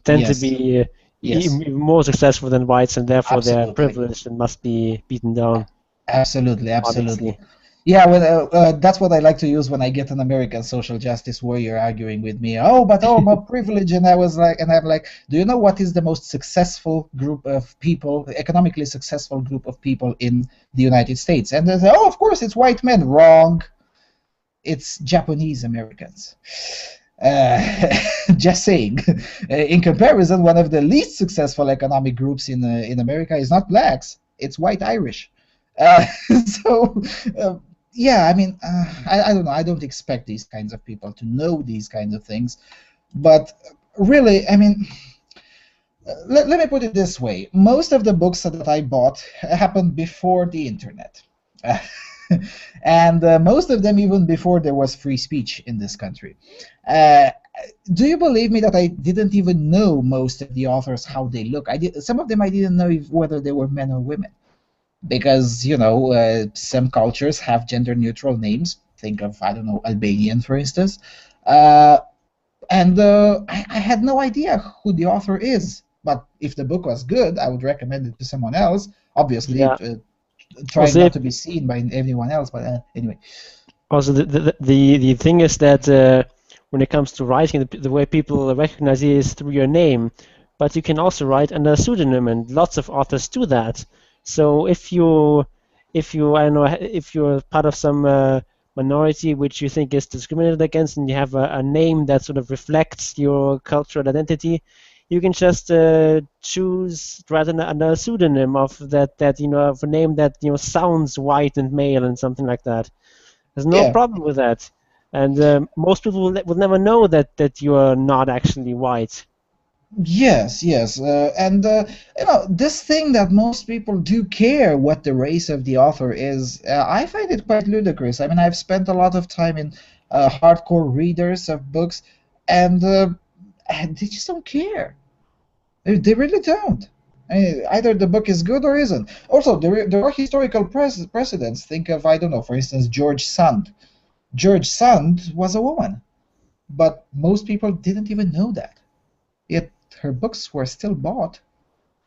Speaker 5: tend to
Speaker 4: yes,
Speaker 5: be
Speaker 4: yes,
Speaker 5: even more successful than whites, and therefore they're
Speaker 4: absolutely,
Speaker 5: privileged and must be beaten down,
Speaker 4: absolutely, absolutely.
Speaker 5: obviously.
Speaker 4: Yeah, well, that's what I like to use when I get an American social justice warrior arguing with me. Oh, but privilege, and I was like, and I'm like, do you know what is the most successful group of people, economically successful group of people in the United States? And they say, oh, of course, it's white men. Wrong. It's Japanese Americans. Uh, just saying. In comparison, one of the least successful economic groups in America is not blacks; it's white Irish. Uh, so, uh, yeah, I mean, I don't know. I don't expect these kinds of people to know these kinds of things, but really, I mean, let me put it this way: most of the books that I bought happened before the internet. And most of them even before there was free speech in this country. Uh, do you believe me that I didn't even know most of the authors how they look? Some of them I didn't know whether they were men or women, because you know some cultures have gender neutral names. Think of, I don't know, Albanian, for instance. Uh, and I had no idea who the author is. But if the book was good, I would recommend it to someone else. Obviously,
Speaker 5: Yeah.
Speaker 4: trying
Speaker 5: Also,
Speaker 4: not to be seen by anyone else. But anyway.
Speaker 5: also the thing is that when it comes to writing, the way people recognize you is through your name, but you can also write under a pseudonym, and lots of authors do that. So if you I don't know, if you're part of some minority which you think is discriminated against, and you have a name that sort of reflects your cultural identity, you can just choose rather under a pseudonym of that you know, of a name that you know sounds white and male and something like that. There's no
Speaker 4: Yeah.
Speaker 5: problem with that, and most people will never know that you are not actually white.
Speaker 4: Yes, yes, and you know, this thing that most people do care what the race of the author is, I find it quite ludicrous. I mean, I've spent a lot of time in hardcore readers of books, and they just don't care. They really don't. I mean, either the book is good or isn't. Also, there are historical precedents. Think of, I don't know, for instance, George Sand. George Sand was a woman, but most people didn't even know that. Yet her books were still bought,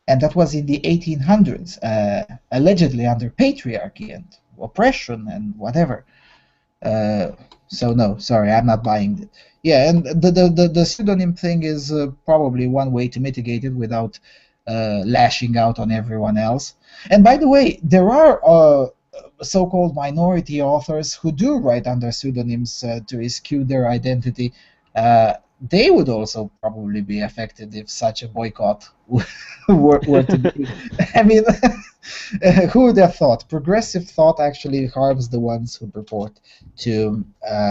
Speaker 4: and that was in the 1800s, allegedly under patriarchy and oppression and whatever. Uh, so no, sorry, I'm not buying it. Yeah, and the pseudonym thing is probably one way to mitigate it without lashing out on everyone else. And by the way, there are so-called minority authors who do write under pseudonyms to eschew their identity, they would also probably be affected if such a boycott were to be. I mean, who would have thought? Progressive thought actually harms the ones who purport to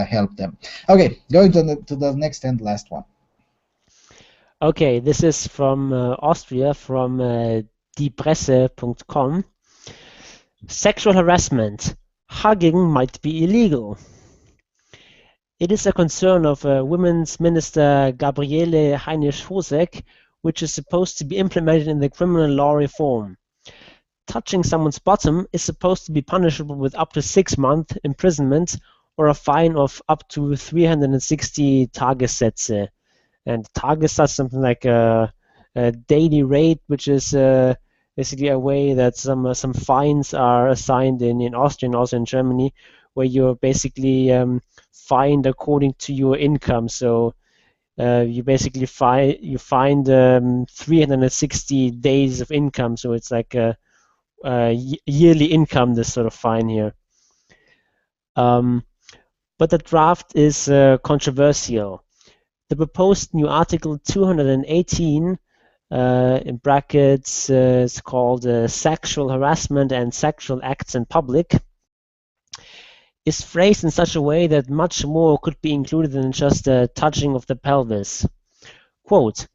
Speaker 4: help them. Okay, going to the next and last one.
Speaker 5: Okay, this is from Austria, from diepresse.com. Sexual harassment. Hugging might be illegal. It is a concern of Women's Minister Gabriele Heinisch-Hosek, which is supposed to be implemented in the criminal law reform. Touching someone's bottom is supposed to be punishable with up to 6 months imprisonment or a fine of up to 360 Tagessätze. And Tagessatz is something like a daily rate, which is basically a way that some fines are assigned in Austria and also in Germany, where you're basically fined according to your income. So you basically find 360 days of income. So it's like a yearly income, this sort of fine here. But the draft is controversial. The proposed new Article 218, in brackets, is called Sexual Harassment and Sexual Acts in Public, is phrased in such a way that much more could be included than just a touching of the pelvis. Quote,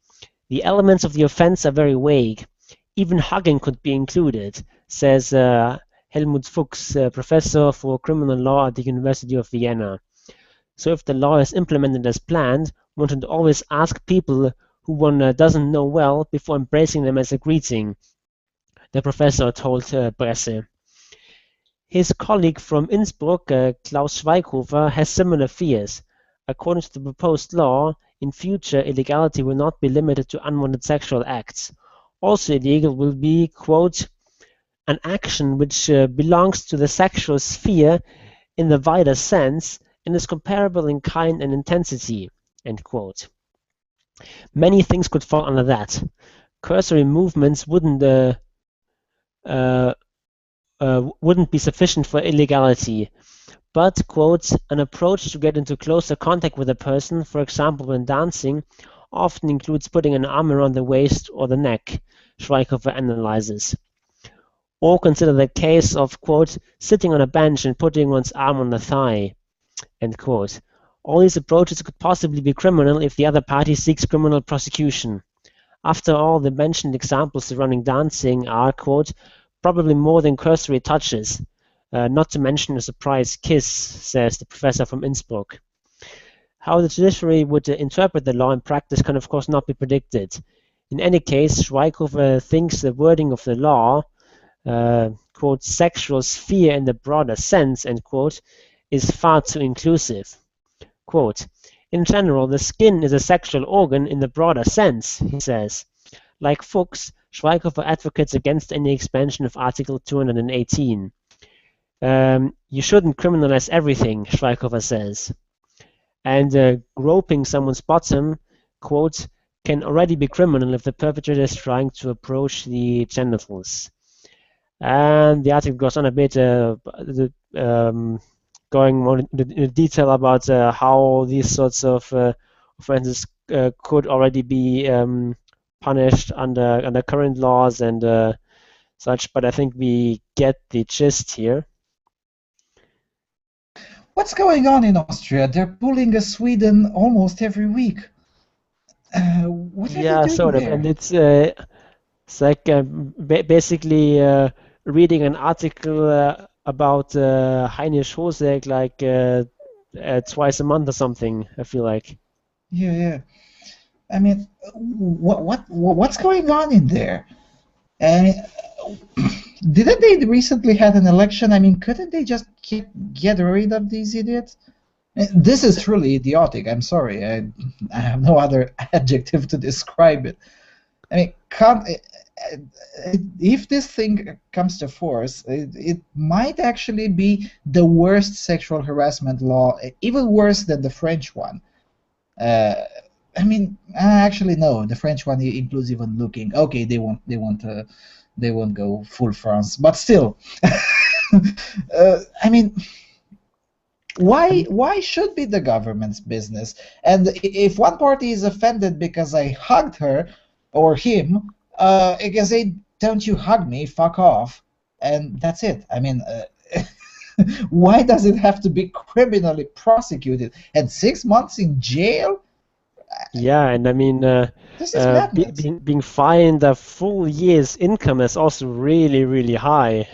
Speaker 5: the elements of the offense are very vague. Even hugging could be included, says Helmut Fuchs, professor for criminal law at the University of Vienna. So if the law is implemented as planned, one should always ask people who one doesn't know well before embracing them as a greeting, the professor told Presse. His colleague from Innsbruck, Klaus Schweighofer, has similar fears. According to the proposed law, in future illegality will not be limited to unwanted sexual acts. Also illegal will be, quote, an action which belongs to the sexual sphere in the wider sense and is comparable in kind and intensity, end quote. Many things could fall under that. Cursory movements wouldn't be sufficient for illegality, but, quote, an approach to get into closer contact with a person, for example when dancing, often includes putting an arm around the waist or the neck, Schweighofer analyzes. Or consider the case of, quote, sitting on a bench and putting one's arm on the thigh, end quote. All these approaches could possibly be criminal if the other party seeks criminal prosecution. After all, the mentioned examples surrounding dancing are, quote, probably more than cursory touches, not to mention a surprise kiss, says the professor from Innsbruck. How the judiciary would interpret the law in practice can of course not be predicted. In any case, Schweighofer thinks the wording of the law, quote, sexual sphere in the broader sense, end quote, is far too inclusive. Quote, in general, the skin is a sexual organ in the broader sense, he says. Like Fuchs, Schweighofer advocates against any expansion of Article 218. You shouldn't criminalize everything, Schweighofer says. And groping someone's bottom, quote, can already be criminal if the perpetrator is trying to approach the genitals. And the article goes on a bit, going more into detail about how these sorts of offenses could already be punished under current laws and such, but I think we get the gist here.
Speaker 4: What's going on in Austria? They're pulling a Sweden almost every week. What are they doing
Speaker 5: sort of,
Speaker 4: there?
Speaker 5: and it's like basically reading an article about Heinisch-Hosek like twice a month or something, I feel like.
Speaker 4: Yeah. I mean, what's going on in there? Didn't they recently had an election? I mean, couldn't they just get rid of these idiots? This is truly idiotic. I'm sorry. I have no other adjective to describe it. I mean, if this thing comes to force, it might actually be the worst sexual harassment law, even worse than the French one. I mean, actually, no. The French one includes even looking. Okay, they won't go full France, but still. I mean, why should be the government's business? And if one party is offended because I hugged her or him, it can say, "Don't you hug me? Fuck off," and that's it. I mean. Why does it have to be criminally prosecuted and 6 months in jail?
Speaker 5: Yeah, and I mean,
Speaker 4: This is madness.
Speaker 5: being fined a full year's income is also really, really high.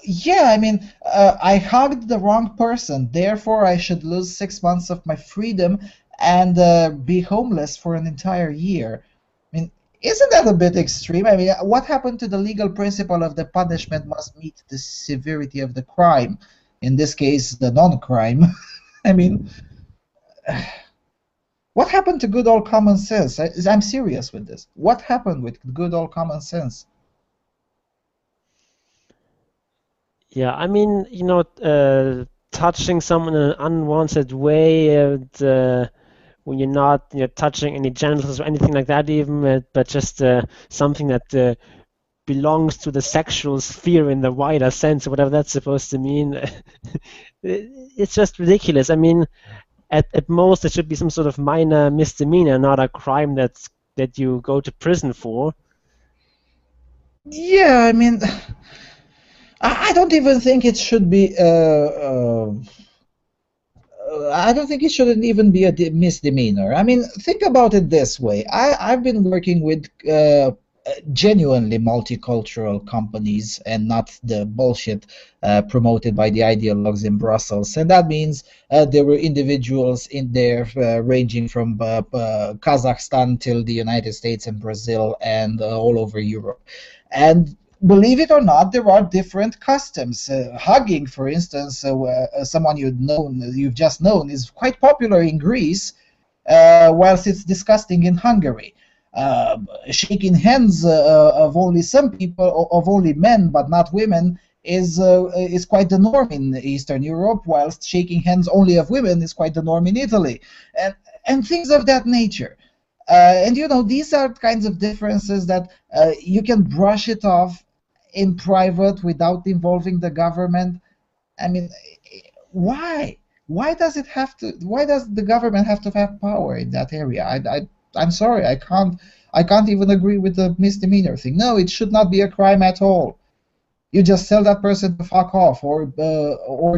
Speaker 4: Yeah, I mean, I hugged the wrong person, therefore I should lose 6 months of my freedom and be homeless for an entire year. I mean, isn't that a bit extreme? I mean, what happened to the legal principle of the punishment must meet the severity of the crime? In this case, the non-crime. I mean, what happened to good old common sense? I'm serious with this. What happened with good old common sense?
Speaker 5: Yeah, I mean, you know, touching someone in an unwanted way, when you're not, you know, touching any genitals or anything like that, even, but just something that belongs to the sexual sphere in the wider sense, or whatever that's supposed to mean. It's just ridiculous. I mean, at most, it should be some sort of minor misdemeanor, not a crime that you go to prison for.
Speaker 4: Yeah, I mean, I don't even think it should be. I don't think it shouldn't even be a misdemeanor. I mean, think about it this way. I've been working with genuinely multicultural companies and not the bullshit promoted by the ideologues in Brussels. And that means there were individuals in there ranging from Kazakhstan till the United States and Brazil and all over Europe. And believe it or not, there are different customs. Hugging, for instance, someone you've just known, is quite popular in Greece, whilst it's disgusting in Hungary. Shaking hands of only some people, of only men but not women, is quite the norm in Eastern Europe, whilst shaking hands only of women is quite the norm in Italy, and things of that nature. And you know, these are kinds of differences that you can brush it off in private without involving the government. I mean, why? Why does it have to? Why does the government have to have power in that area? I'm sorry, I can't even agree with the misdemeanor thing. No, it should not be a crime at all. You just tell that person to fuck off, or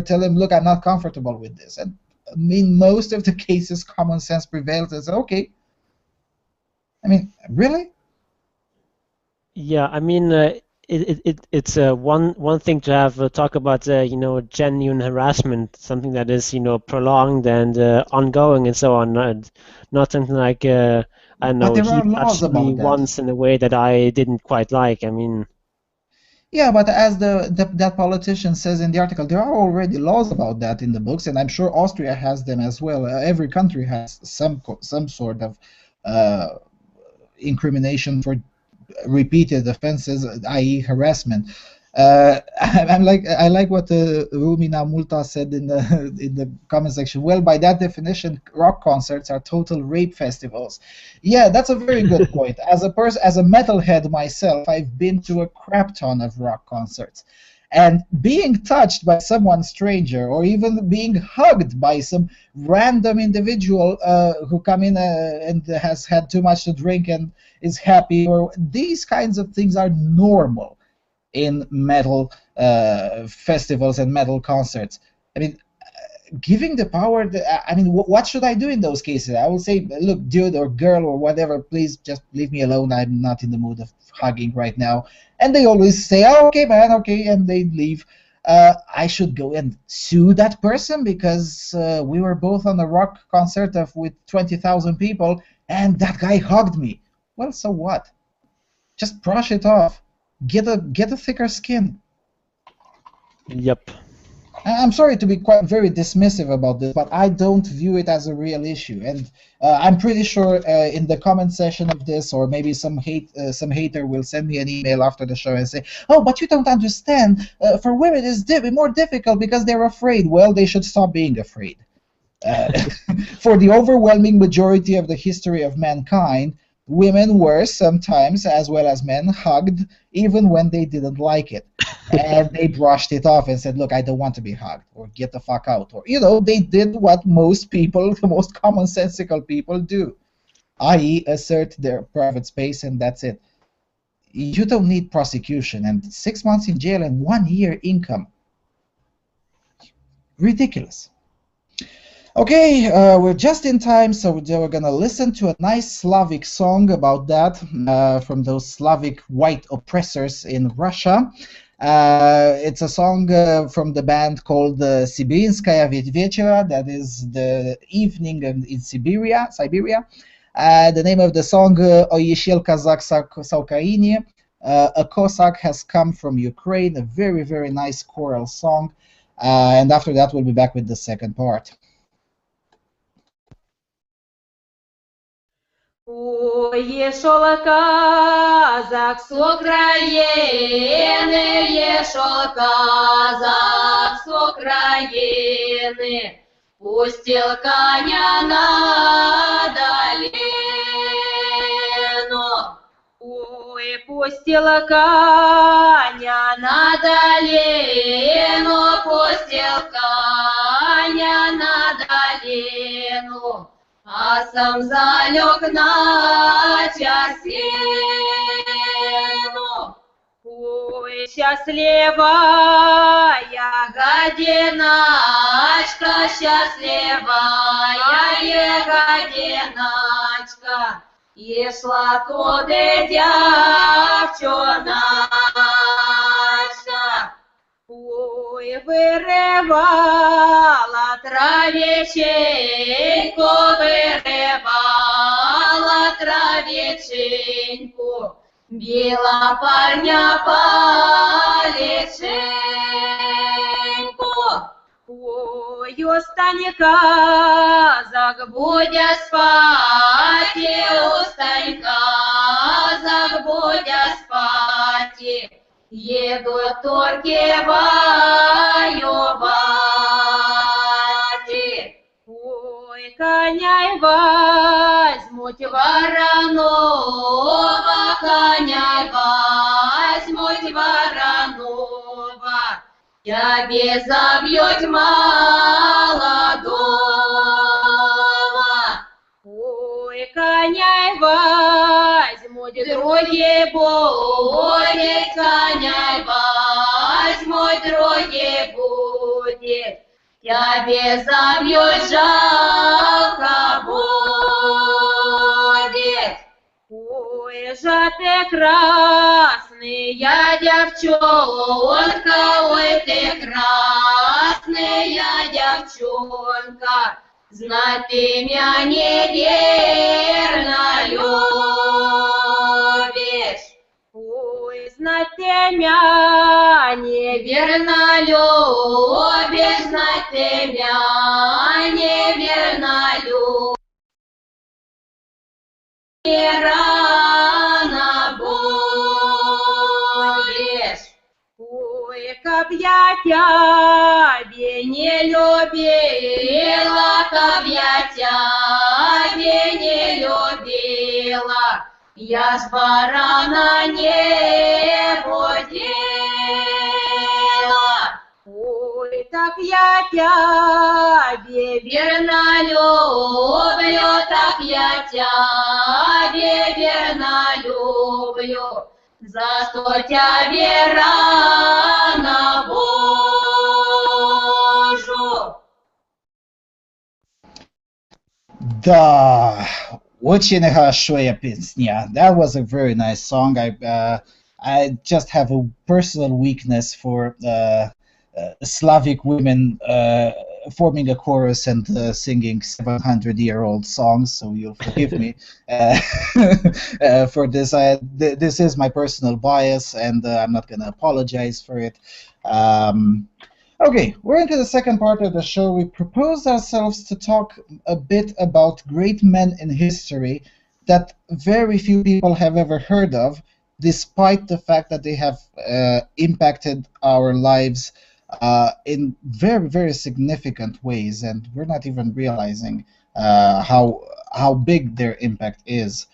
Speaker 4: tell him, look, I'm not comfortable with this. And in most of the cases, common sense prevails and says, okay. I mean, really?
Speaker 5: Yeah, I mean, it's one thing to have talk about you know, genuine harassment, something that is, you know, prolonged and ongoing and so on, not something like I don't
Speaker 4: But
Speaker 5: know,
Speaker 4: there
Speaker 5: he
Speaker 4: are laws
Speaker 5: touched me
Speaker 4: about that.
Speaker 5: once in a way that I didn't quite like. I mean,
Speaker 4: Yeah, but as that politician says in the article, there are already laws about that in the books, and I'm sure Austria has them as well. Every country has some sort of incrimination for repeated offenses, i.e., harassment. I like what Rumina Multa said in the comment section. Well, by that definition, rock concerts are total rape festivals. Yeah, that's a very good point. As a metalhead myself, I've been to a crap ton of rock concerts. And being touched by someone stranger, or even being hugged by some random individual who come in and has had too much to drink and is happy, or these kinds of things are normal in metal festivals and metal concerts. I mean, giving the power, I mean, what should I do in those cases? I will say, look, dude or girl or whatever, please just leave me alone. I'm not in the mood of hugging right now. And they always say, oh, okay, man, okay, and they leave. I should go and sue that person because we were both on a rock concert with 20,000 people, and that guy hugged me. Well, so what? Just brush it off. Get a thicker skin.
Speaker 5: yep.
Speaker 4: I'm sorry to be very dismissive about this, but I don't view it as a real issue. And I'm pretty sure in the comment section of this, or maybe some hater will send me an email after the show and say, "Oh, but you don't understand. For women, it's more difficult because they're afraid." Well, they should stop being afraid. For the overwhelming majority of the history of mankind, women were sometimes, as well as men, hugged even when they didn't like it. and they brushed it off and said, look, I don't want to be hugged, or get the fuck out, or, they did what most people, the most commonsensical people do, i.e. assert their private space, and that's it. You don't need prosecution, and 6 months in jail and 1 year income. Ridiculous. Okay, we're just in time, so we're gonna listen to a nice Slavic song about that from those Slavic white oppressors in Russia. It's a song from the band called Sibirskaya Vechera, that is the evening in Siberia. The name of the song, Oyeshel Kazak Saukaini, a Cossack has come from Ukraine, a very, very nice choral song. And after that, we'll be back with the second part.
Speaker 7: Ешел казак с Украины, ешел казак с Украины, пустил коня на долину. Ой, пустил коня на долину, пустил коня на долину. А сам залег на часину. Ой, счастливая годиначка, счастливая годиначка, и шла туды девчоночка. Ой, вырывала травиченьку, вырывала травиченьку, била парня по личеньку. Ой, устань, казак, будя спать, устань, казак, будя спать. Едут турки воевать. Ой, коня возьмут Воронова, коня возьмут Воронова, тебе забьют молодого. Ой, коня возьмут другие будет, коня возьмут другие будет, тебе забьют, жалко будет. Ой, же ты красная девчонка, ой, ты красная девчонка, знать ты меня неверно любишь. Ой, знать ты меня неверно любишь, знать ты меня неверно любишь. Не рано будешь. Ой, как я тебя не любила, как я тебя не любила, я ж барана не будила. Ой, так я тебе верно люблю, так я тебе верно люблю, за что тебе рано божу.
Speaker 4: Да, очень хорошая песня. That was a very nice song. I just have a personal weakness for Slavic women forming a chorus and singing 700-year-old songs, so you'll forgive me for this. This is my personal bias, and I'm not going to apologize for it. Okay, we're into the second part of the show. We proposed ourselves to talk a bit about great men in history that very few people have ever heard of, despite the fact that they have impacted our lives in very, very significant ways, and we're not even realizing how big their impact is.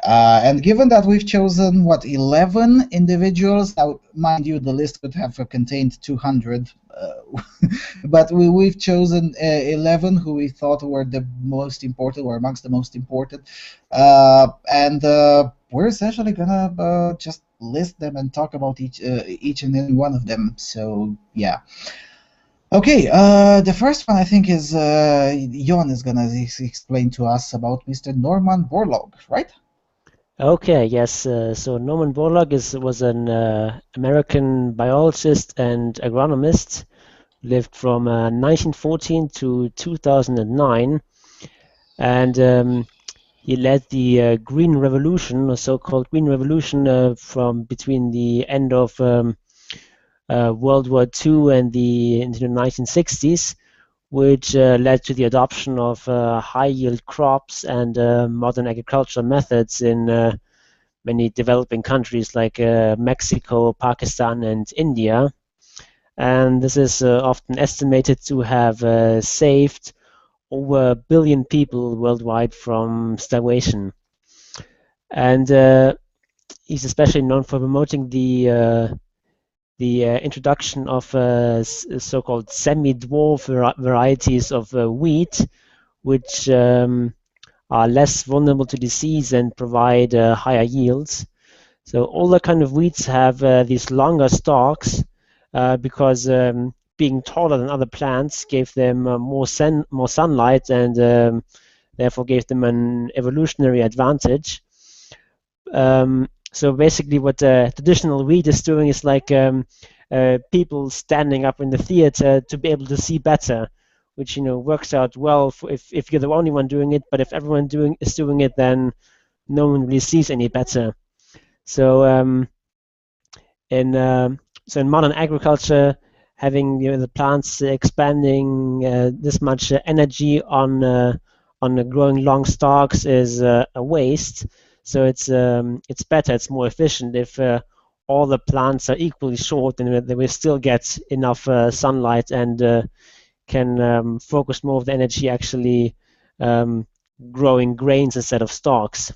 Speaker 4: And given that we've chosen, what, 11 individuals, now, mind you, the list could have contained 200, but we've chosen 11 who we thought were the most important, or amongst the most important, and we're essentially gonna just list them and talk about each and every one of them. So yeah. Okay, the first one I think is Jon is gonna explain to us about Mr. Norman Borlaug, right?
Speaker 5: Okay, yes. So Norman Borlaug was an American biologist and agronomist, lived from 1914 to 2009, and he led the Green Revolution, or so-called Green Revolution, from between the end of World War II and into the 1960s, which led to the adoption of high-yield crops and modern agricultural methods in many developing countries like Mexico, Pakistan, and India. And this is often estimated to have saved over 1 billion people worldwide from starvation. And he's especially known for promoting the introduction of so-called semi-dwarf varieties of wheat, which are less vulnerable to disease and provide higher yields. So older kind of wheats have these longer stalks because being taller than other plants gave them more sunlight and therefore gave them an evolutionary advantage. So basically what traditional wheat is doing is like people standing up in the theater to be able to see better, which works out well if you're the only one doing it, but if everyone is doing it, then no one really sees any better. So in modern agriculture, having the plants expanding this much energy on growing long stalks is a waste. So it's better, it's more efficient if all the plants are equally short, and they will still get enough sunlight and can focus more of the energy actually growing grains instead of stalks.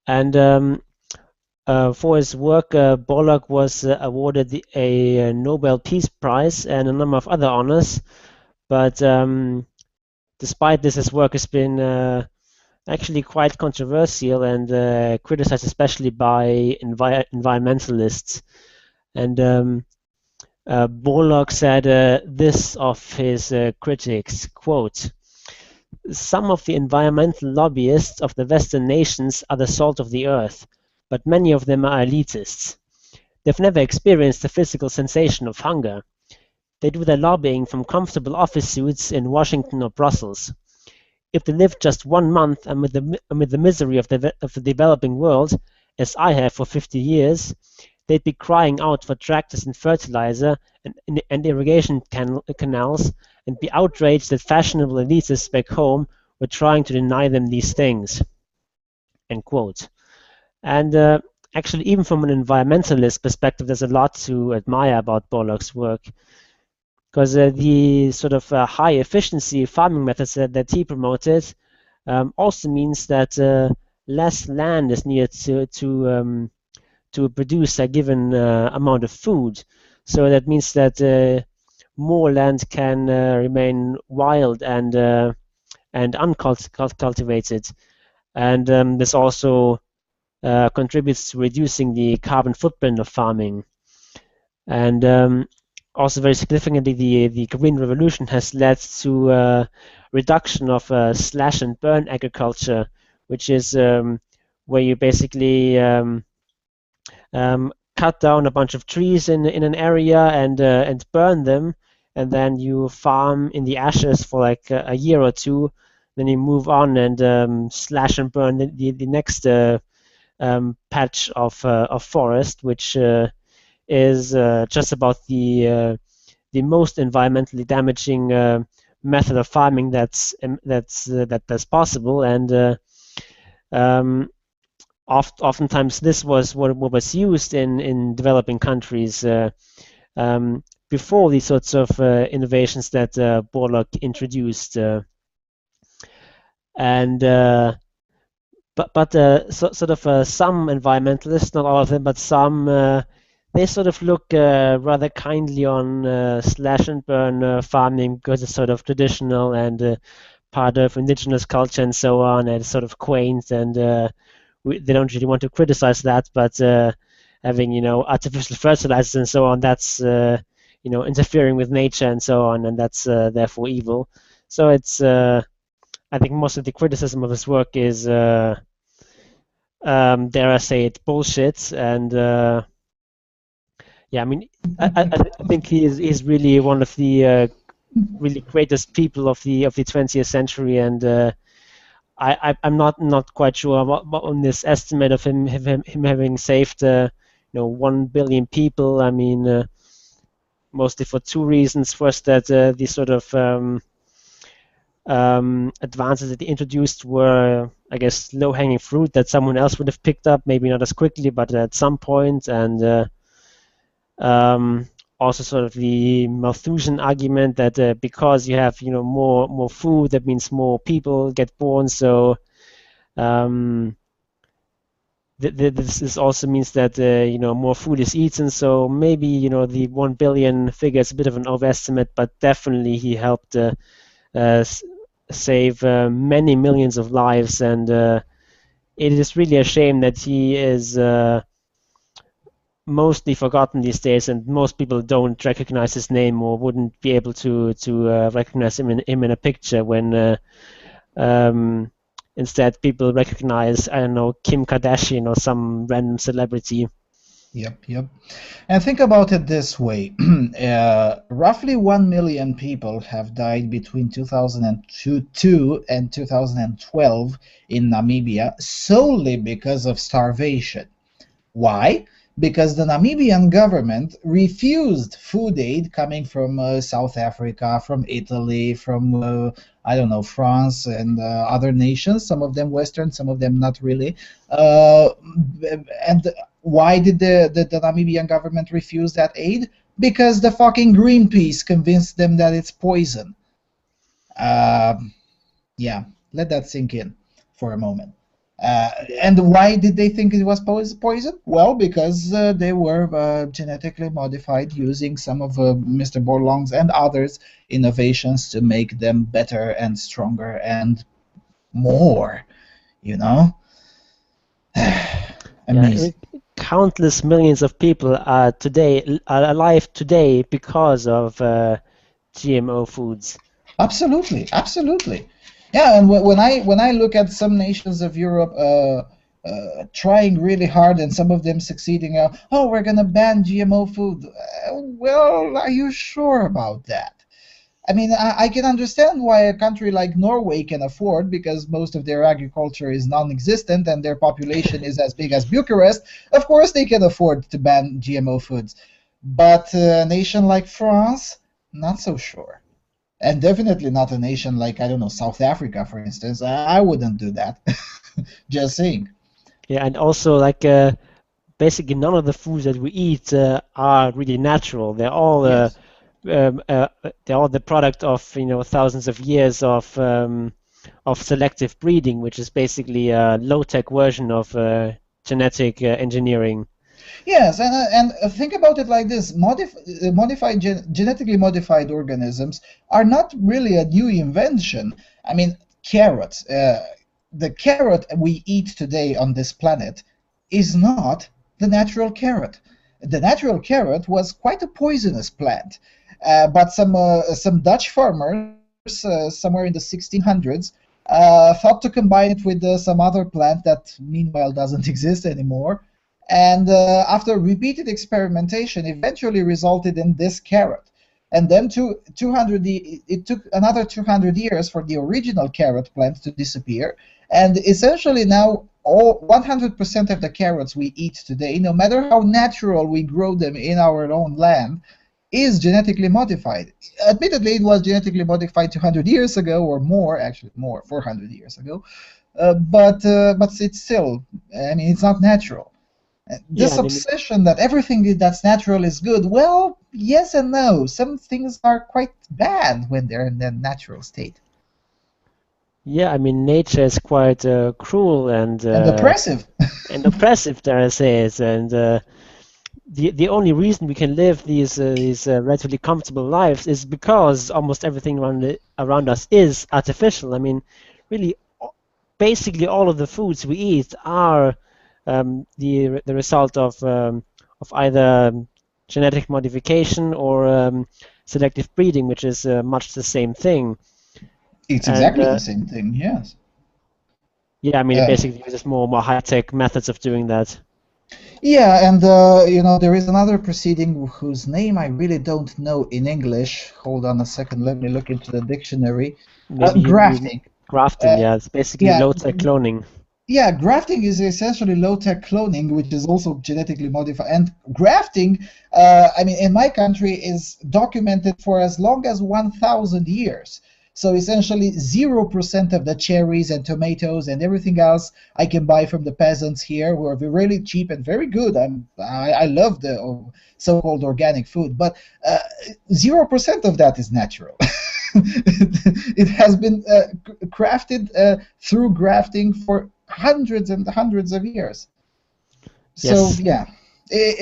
Speaker 5: And for his work, Borlaug was awarded a Nobel Peace Prize and a number of other honors. But despite this, his work has been actually quite controversial and criticized, especially by environmentalists. And Borlaug said this of his critics, quote, "Some of the environmental lobbyists of the Western nations are the salt of the earth, but many of them are elitists. They've never experienced the physical sensation of hunger. They do their lobbying from comfortable office suites in Washington or Brussels. If they lived just 1 month amid the misery of the developing world, as I have for 50 years, they'd be crying out for tractors and fertilizer and irrigation canals, and be outraged that fashionable elitists back home were trying to deny them these things." End quote. And actually, even from an environmentalist perspective, there's a lot to admire about Borlaug's work, because the sort of high efficiency farming methods that he promoted also means that less land is needed to produce a given amount of food. So that means that more land can remain wild and uncultivated, and this also contributes to reducing the carbon footprint of farming. And also very significantly, the Green Revolution has led to reduction of slash and burn agriculture, which is where you basically cut down a bunch of trees in an area and burn them, and then you farm in the ashes for like a year or two. Then you move on and slash and burn the next patch of forest, which is just about the most environmentally damaging method of farming that's possible. And oftentimes this was what was used in developing countries before these sorts of innovations that Borlaug introduced. And sort of some environmentalists, not all of them, but some, they sort of look rather kindly on slash and burn farming because it's sort of traditional and part of indigenous culture and so on, and it's sort of quaint, and they don't really want to criticize that, but having artificial fertilizers and so on, that's interfering with nature and so on, and that's therefore evil. So it's I think most of the criticism of his work is, dare I say it, bullshit. And yeah, I mean, I think he's really one of the really greatest people of the 20th century, and I'm not quite sure on this estimate of him having saved 1 billion people. I mean, mostly for two reasons. First, that the sort of advances that he introduced were, I guess, low-hanging fruit that someone else would have picked up, maybe not as quickly, but at some point. And also sort of the Malthusian argument that because you have more food, that means more people get born. So this also means that more food is eaten. So maybe the 1 billion figure is a bit of an overestimate, but definitely he helped save many millions of lives, and it is really a shame that he is mostly forgotten these days, and most people don't recognize his name or wouldn't be able to recognize him in a picture when instead people recognize, I don't know, Kim Kardashian or some random celebrity.
Speaker 4: Yep. And think about it this way. Roughly 1 million people have died between 2002 and 2012 in Namibia solely because of starvation. Why? Because the Namibian government refused food aid coming from South Africa, from Italy, from, I don't know, France and other nations, some of them Western, some of them not really. And why did the Namibian government refuse that aid? Because the fucking Greenpeace convinced them that it's poison. Yeah, let that sink in for a moment. And why did they think it was poison? Well, because they were genetically modified using some of Mr. Borlaug's and others' innovations to make them better and stronger and more, Amazing.
Speaker 5: Yeah, countless millions of people are alive today because of GMO foods.
Speaker 4: Absolutely. Yeah, and when I look at some nations of Europe trying really hard and some of them succeeding, we're going to ban GMO food. Well, are you sure about that? I mean, I can understand why a country like Norway can afford, because most of their agriculture is non-existent and their population is as big as Bucharest. Of course they can afford to ban GMO foods. But a nation like France, not so sure. And definitely not a nation like, I don't know, South Africa, for instance. I wouldn't do that. Just saying.
Speaker 5: Yeah, and also basically none of the foods that we eat are really natural. They're all
Speaker 4: Yes.
Speaker 5: they're all the product of thousands of years of selective breeding, which is basically a low-tech version of genetic engineering.
Speaker 4: Yes, and think about it like this: genetically modified organisms are not really a new invention. I mean, carrots. The carrot we eat today on this planet is not the natural carrot. The natural carrot was quite a poisonous plant, but some Dutch farmers somewhere in the 1600s thought to combine it with some other plant that meanwhile doesn't exist anymore. And after repeated experimentation, eventually resulted in this carrot. And then it took another 200 years for the original carrot plant to disappear. And essentially now, all 100% of the carrots we eat today, no matter how natural we grow them in our own land, is genetically modified. Admittedly, it was genetically modified 200 years ago, or more, actually more, 400 years ago. But it's still, I mean, it's not natural. This obsession that everything that's natural is good, well, yes and no. Some things are quite bad when they're in their natural state.
Speaker 5: Yeah, I mean, nature is quite cruel and
Speaker 4: oppressive.
Speaker 5: and oppressive, dare I say it. And the only reason we can live these relatively comfortable lives is because almost everything around us is artificial. I mean, really, basically all of the foods we eat are the result of either genetic modification or selective breeding, which is much the same thing.
Speaker 4: It's
Speaker 5: And
Speaker 4: exactly the same thing, yes.
Speaker 5: yeah, I mean, it basically uses more high-tech methods of doing that.
Speaker 4: Yeah, and you know, there is another proceeding whose name I really don't know in English. Hold on a second, let me look into the dictionary.
Speaker 5: Maybe
Speaker 4: Grafting.
Speaker 5: Grafting, yeah, it's basically
Speaker 4: yeah,
Speaker 5: low-tech cloning.
Speaker 4: Yeah, grafting is essentially low-tech cloning, which is also genetically modified. And grafting, I mean, in my country, is documented for as long as 1,000 years. So essentially, 0% of the cherries and tomatoes and everything else I can buy from the peasants here, who are really cheap and very good. I love the so-called organic food, but 0% of that is natural. It has been crafted through grafting for hundreds and hundreds of years. So
Speaker 5: Yes.
Speaker 4: yeah,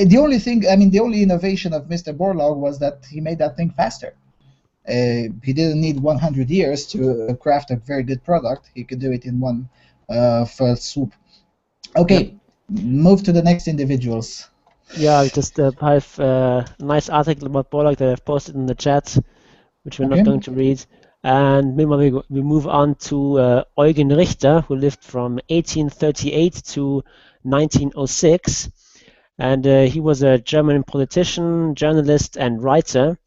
Speaker 4: the only thing, I mean, the only innovation of Mr. Borlaug was that he made that thing faster. He didn't need 100 years to craft a very good product. He could do it in one fell swoop. Okay,
Speaker 5: Yep.
Speaker 4: move to the next individuals.
Speaker 5: Yeah, I just have a nice article about Borlaug that I've posted in the chat, which we're not going to read. And meanwhile, we move on to Eugen Richter, who lived from 1838 to 1906. And he was a German politician, journalist, and writer.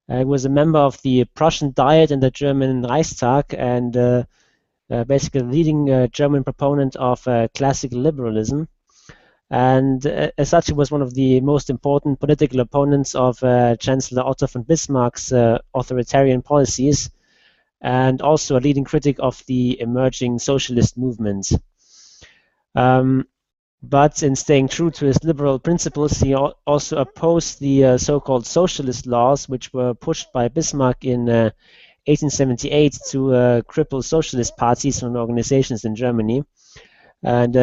Speaker 5: He was a member of the Prussian Diet and the German Reichstag, and basically a leading German proponent of classical liberalism. And as such, he was one of the most important political opponents of Chancellor Otto von Bismarck's authoritarian policies, and also a leading critic of the emerging socialist movement. But in staying true to his liberal principles, he also opposed the so-called socialist laws, which were pushed by Bismarck in 1878 to cripple socialist parties and organizations in Germany. And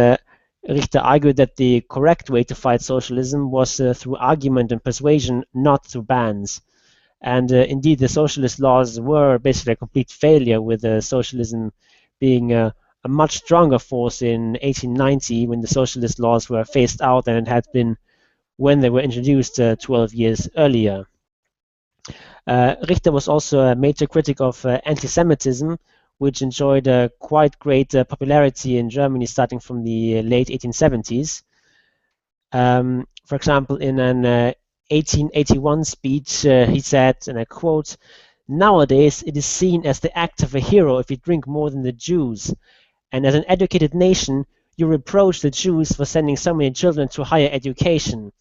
Speaker 5: Richter argued that the correct way to fight socialism was through argument and persuasion, not through bans. And indeed, the socialist laws were basically a complete failure, with socialism being a much stronger force in 1890, when the socialist laws were phased out, than it had been when they were introduced 12 years earlier. Richter was also a major critic of anti-Semitism, which enjoyed quite great popularity in Germany starting from the late 1870s. For example, in an 1881 speech, he said, and I quote, "Nowadays it is seen as the act of a hero if you drink more than the Jews. And as an educated nation, you reproach the Jews for sending so many children to higher education.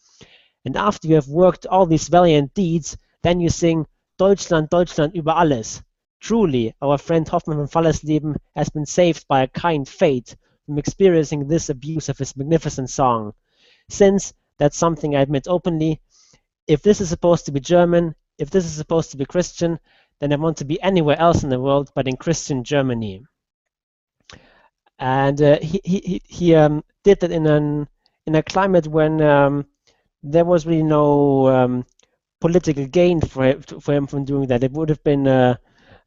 Speaker 5: And after you have worked all these valiant deeds, then you sing, Deutschland, Deutschland über alles. Truly, our friend Hoffmann von Fallersleben has been saved by a kind fate from experiencing this abuse of his magnificent song. Since, that's something I admit openly, if this is supposed to be German, if this is supposed to be Christian, then I want to be anywhere else in the world but in Christian Germany." And he did that in a climate when there was really no political gain for him from doing that. It would have been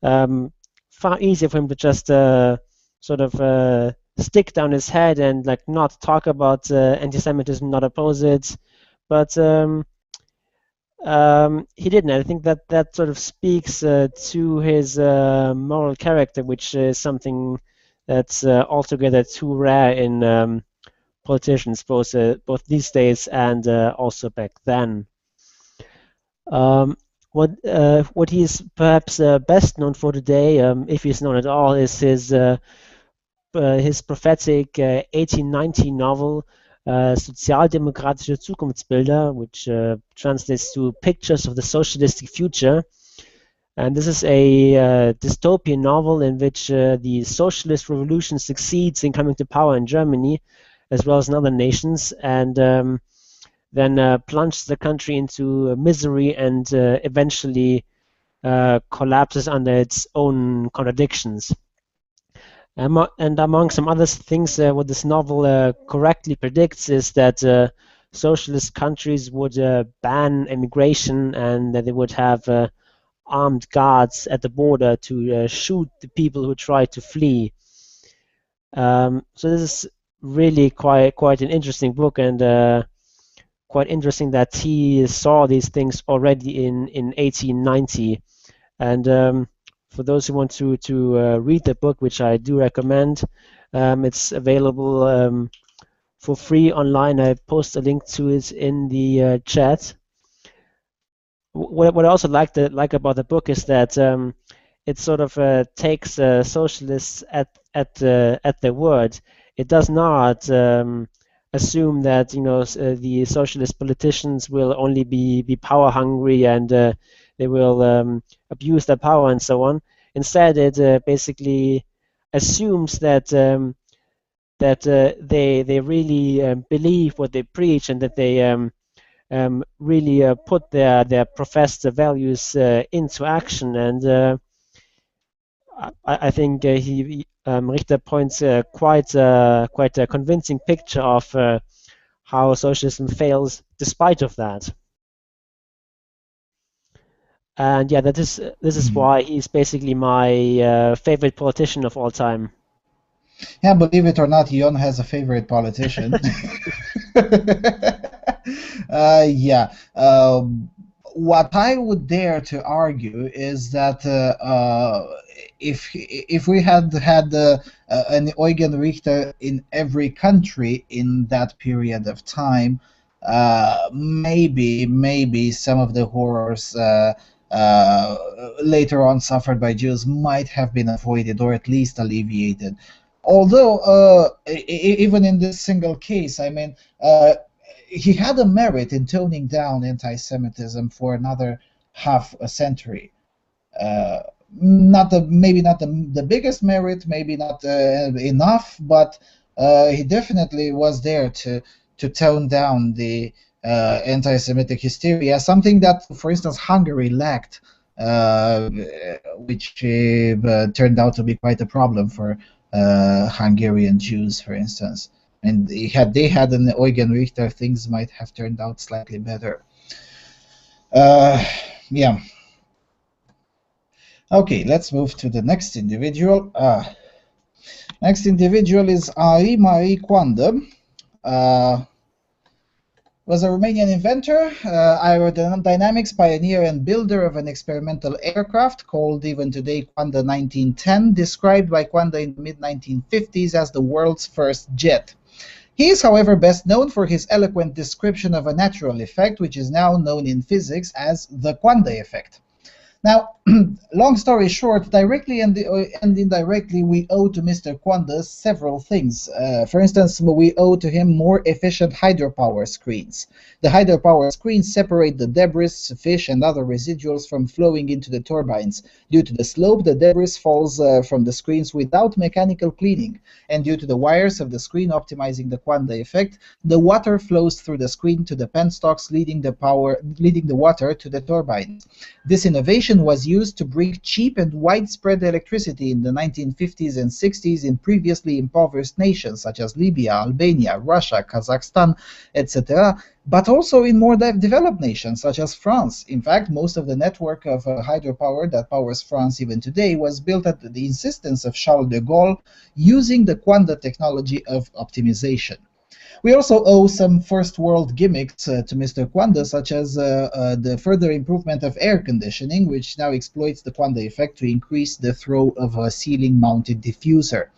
Speaker 5: far easier for him to just sort of stick down his head and like not talk about anti-Semitism, not oppose it. But he didn't. I think that sort of speaks to his moral character, which is something that's altogether too rare in politicians, both these days and also back then. What he's perhaps best known for today, if he's known at all, is his prophetic 1890 novel Sozialdemokratische Zukunftsbilder, which translates to Pictures of the Socialistic Future. And this is a dystopian novel in which the socialist revolution succeeds in coming to power in Germany, as well as in other nations, and then plunges the country into misery and eventually collapses under its own contradictions. And among some other things, what this novel correctly predicts is that socialist countries would ban immigration, and that they would have armed guards at the border to shoot the people who try to flee. So this is really quite an interesting book, and quite interesting that he saw these things already in 1890. And for those who want to read the book, which I do recommend, it's available for free online. I post a link to it in the chat. What I also like about the book is that it sort of takes socialists at their word. It does not assume that the socialist politicians will only be power hungry, and they will abuse their power and so on. Instead, it basically assumes that they really believe what they preach, and that they really put their professed values into action. And I think Richter points quite a convincing picture of how socialism fails despite of that. And yeah, this is why he's basically my favorite politician of all time.
Speaker 4: Yeah, believe it or not, Jon has a favorite politician. Yeah. What I would dare to argue is that if we had an Eugen Richter in every country in that period of time, maybe some of the horrors later on suffered by Jews might have been avoided, or at least alleviated. Although even in this single case, I mean, he had a merit in toning down anti-Semitism for another half a century. Maybe not the biggest merit, maybe not enough, but he definitely was there to tone down the anti-Semitic hysteria, something that, for instance, Hungary lacked, which turned out to be quite a problem for Hungarian Jews, for instance. And had they had an Eugen Richter, things might have turned out slightly better. Yeah. Okay, let's move to the next individual. Next individual is Henri Marie Coandă. Was a Romanian inventor, aerodynamics pioneer and builder of an experimental aircraft called even today Coandă 1910, described by Coandă in the mid-1950s as the world's first jet. He is, however, best known for his eloquent description of a natural effect, which is now known in physics as the Coandă effect. Now, long story short, directly and indirectly, we owe to Mr. Coandă several things. For instance, we owe to him more efficient hydropower screens. The hydropower screens separate the debris, fish, and other residuals from flowing into the turbines. Due to the slope, the debris falls from the screens without mechanical cleaning, and due to the wires of the screen optimizing the Coandă effect, the water flows through the screen to the penstocks, leading the water to the turbines. This innovation was used to bring cheap and widespread electricity in the 1950s and 60s in previously impoverished nations such as Libya, Albania, Russia, Kazakhstan, etc., but also in more developed nations such as France. In fact, most of the network of hydropower that powers France even today was built at the insistence of Charles de Gaulle using the Coandă technology of optimization. We also owe some first world gimmicks to Mr. Coandă, such as the further improvement of air conditioning, which now exploits the Coandă effect to increase the throw of a ceiling-mounted diffuser.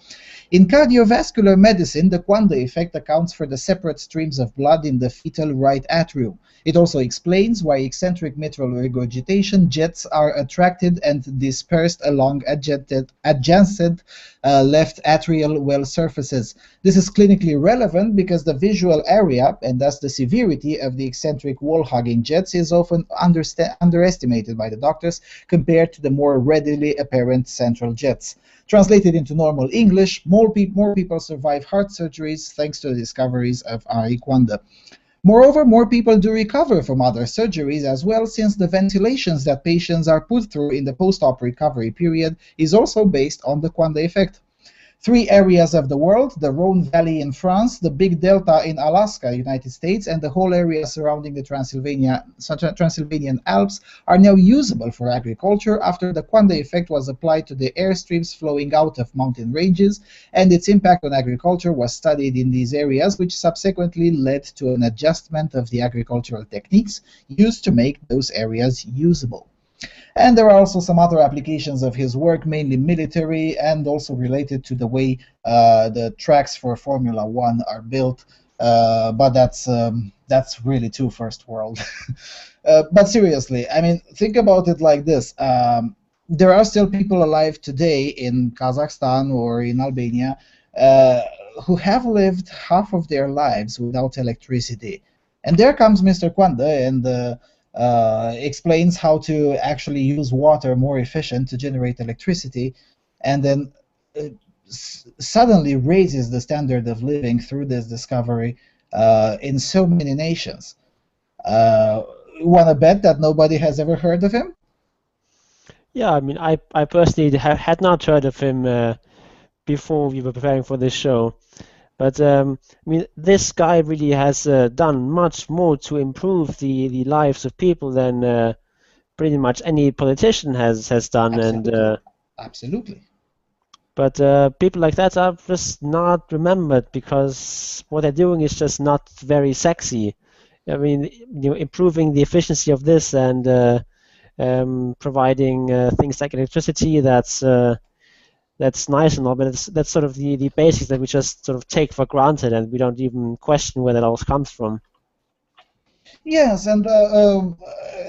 Speaker 4: In cardiovascular medicine, the Coandă effect accounts for the separate streams of blood in the fetal right atrium. It also explains why eccentric mitral regurgitation jets are attracted and dispersed along adjacent left atrial well surfaces. This is clinically relevant because the visual area, and thus the severity of the eccentric wall-hugging jets, is often underestimated by the doctors compared to the more readily apparent central jets. Translated into normal English, more people survive heart surgeries thanks to the discoveries of Henri Coandă. Moreover, more people do recover from other surgeries as well, since the ventilations that patients are put through in the post-op recovery period is also based on the Coandă effect. three areas of the world: the Rhone Valley in France, the Big Delta in Alaska, United States, and the whole area surrounding the Transylvanian Alps are now usable for agriculture after the Quanda effect was applied to the airstreams flowing out of mountain ranges, and its impact on agriculture was studied in these areas, which subsequently led to an adjustment of the agricultural techniques used to make those areas usable. And there are also some other applications of his work, mainly military and also related to the way the tracks for Formula One are built. But that's really too first world. But seriously, I mean, think about it like this. There are still people alive today in Kazakhstan or in Albania who have lived half of their lives without electricity. And there comes Mr. Quanda and explains how to actually use water more efficient to generate electricity, and then suddenly raises the standard of living through this discovery in so many nations. Want to bet that nobody has ever heard of him?
Speaker 5: Yeah, I mean, I personally had not heard of him before we were preparing for this show. But I mean, this guy really has done much more to improve the lives of people than pretty much any politician has done.
Speaker 4: Absolutely.
Speaker 5: And
Speaker 4: Absolutely.
Speaker 5: But people like that are just not remembered because what they're doing is just not very sexy. I mean, improving the efficiency of this and providing things like electricity, that's nice and all, but that's sort of the basics that we just sort of take for granted, and we don't even question where that all comes from.
Speaker 4: Yes, and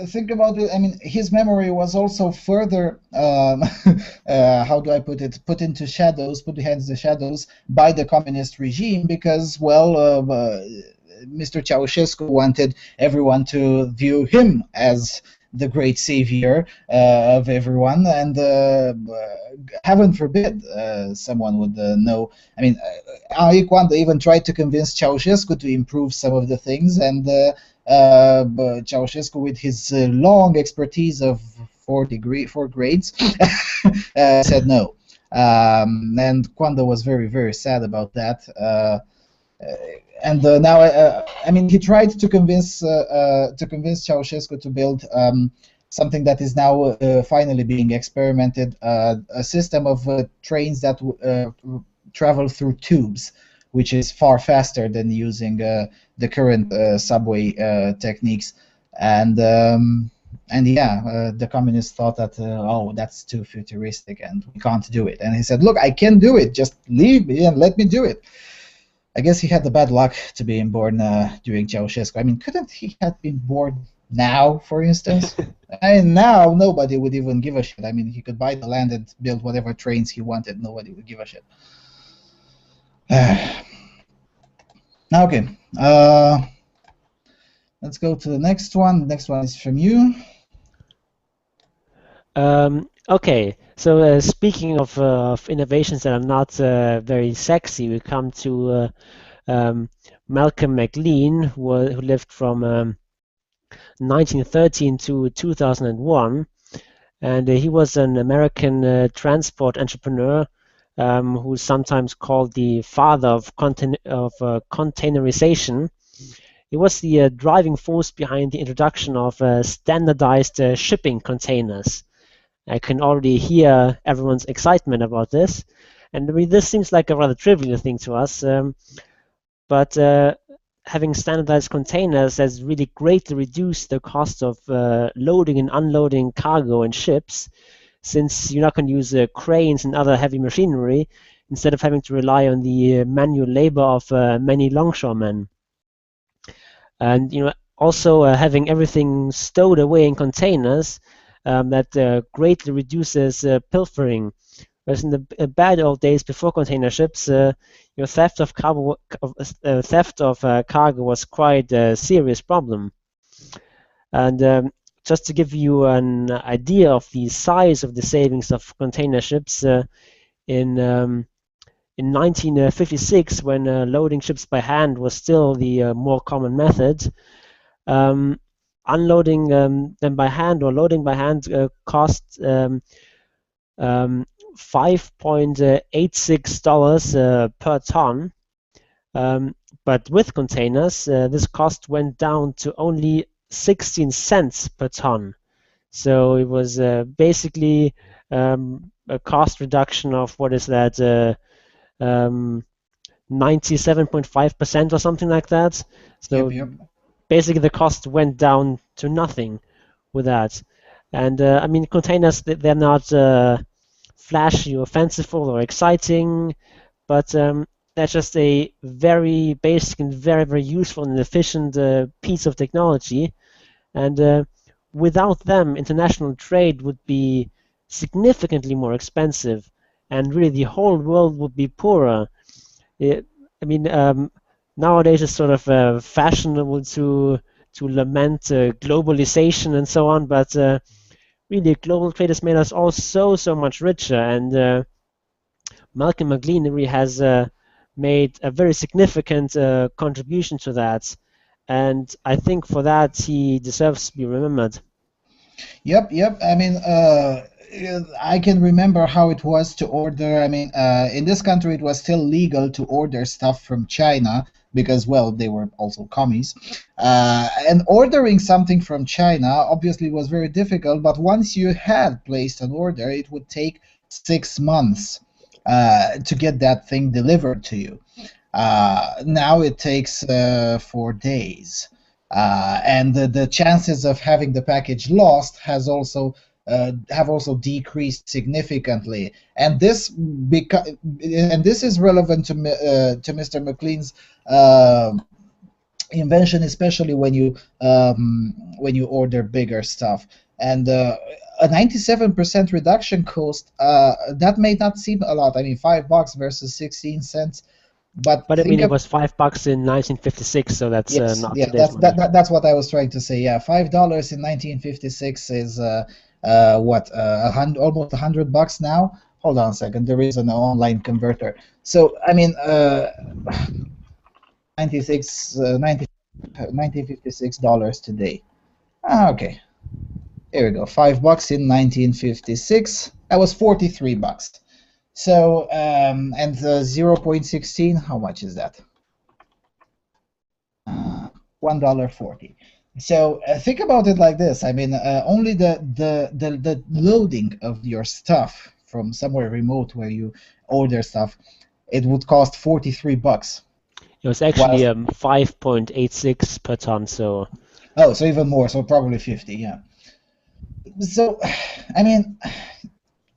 Speaker 4: think about it. I mean, his memory was also further, how do I put it, put behind the shadows by the communist regime because, well, Mr. Ceausescu wanted everyone to view him as the great savior of everyone, and heaven forbid someone would know. I mean, Henri Coandă even tried to convince Ceausescu to improve some of the things, and Ceausescu, with his long expertise of four grades, said no. And Coandă was very, very sad about that. And now, I mean, he tried to convince Ceausescu to build something that is now finally being experimented, a system of trains that travel through tubes, which is far faster than using the current subway techniques. And yeah, the communists thought that, oh, that's too futuristic and we can't do it. And he said, look, I can do it. Just leave me and let me do it. I guess he had the bad luck to being born during Ceausescu. I mean, couldn't he have been born now, for instance? I mean, now nobody would even give a shit. I mean, he could buy the land and build whatever trains he wanted. Nobody would give a shit. Okay. Let's go to the next one. The next one is from you.
Speaker 5: Okay. So speaking of innovations that are not very sexy, we come to Malcolm McLean, who lived from 1913 to 2001, and he was an American transport entrepreneur who's sometimes called the father of containerization. He was the driving force behind the introduction of standardized shipping containers. I can already hear everyone's excitement about this, and I mean, this seems like a rather trivial thing to us, but having standardized containers has really greatly reduced the cost of loading and unloading cargo in ships, since you're not going to use cranes and other heavy machinery instead of having to rely on the manual labor of many longshoremen. And also having everything stowed away in containers that greatly reduces pilfering. Whereas in the bad old days before container ships, theft of cargo was quite a serious problem. And just to give you an idea of the size of the savings of container ships, in 1956, when loading ships by hand was still the more common method, unloading them by hand or loading by hand cost $5.86 per ton. But with containers, this cost went down to only 16 cents per ton. So it was basically a cost reduction of, what is that, 97.5% or something like that. So
Speaker 4: Yep.
Speaker 5: basically the cost went down to nothing with that. And I mean, containers, they're not flashy or fanciful or exciting, but that's just a very basic and very, very useful and efficient piece of technology. And without them, international trade would be significantly more expensive, and really the whole world would be poorer. I mean, nowadays it's sort of fashionable to lament globalization and so on, but really, global trade has made us all so much richer, and Malcolm McLean really has made a very significant contribution to that, and I think for that he deserves to be remembered.
Speaker 4: Yep. I mean, I can remember how it was to order. I mean, in this country, it was still legal to order stuff from China because, well, they were also commies. And ordering something from China obviously was very difficult, but once you had placed an order, it would take 6 months to get that thing delivered to you. Now it takes 4 days. And the chances of having the package lost have also decreased significantly, and this is relevant to Mr. McLean's invention, especially when you order bigger stuff. And a 97% reduction cost, that may not seem a lot. I mean, $5 versus 16 cents. But
Speaker 5: I mean, it was $5 in 1956, so that's
Speaker 4: yes,
Speaker 5: not
Speaker 4: yeah,
Speaker 5: today's money.
Speaker 4: that's what I was trying to say. Yeah, $5 in 1956 is what, almost $100 now. Hold on a second. There is an online converter. So I mean, 1956 dollars today. Okay, here we go. $5 in 1956. That was $43. So, and 0.16, how much is that? $1.40. So think about it like this. I mean, only the loading of your stuff from somewhere remote where you order stuff, it would cost $43.
Speaker 5: It was actually 5.86 per ton. So.
Speaker 4: Oh, so even more. So probably 50. Yeah. So, I mean,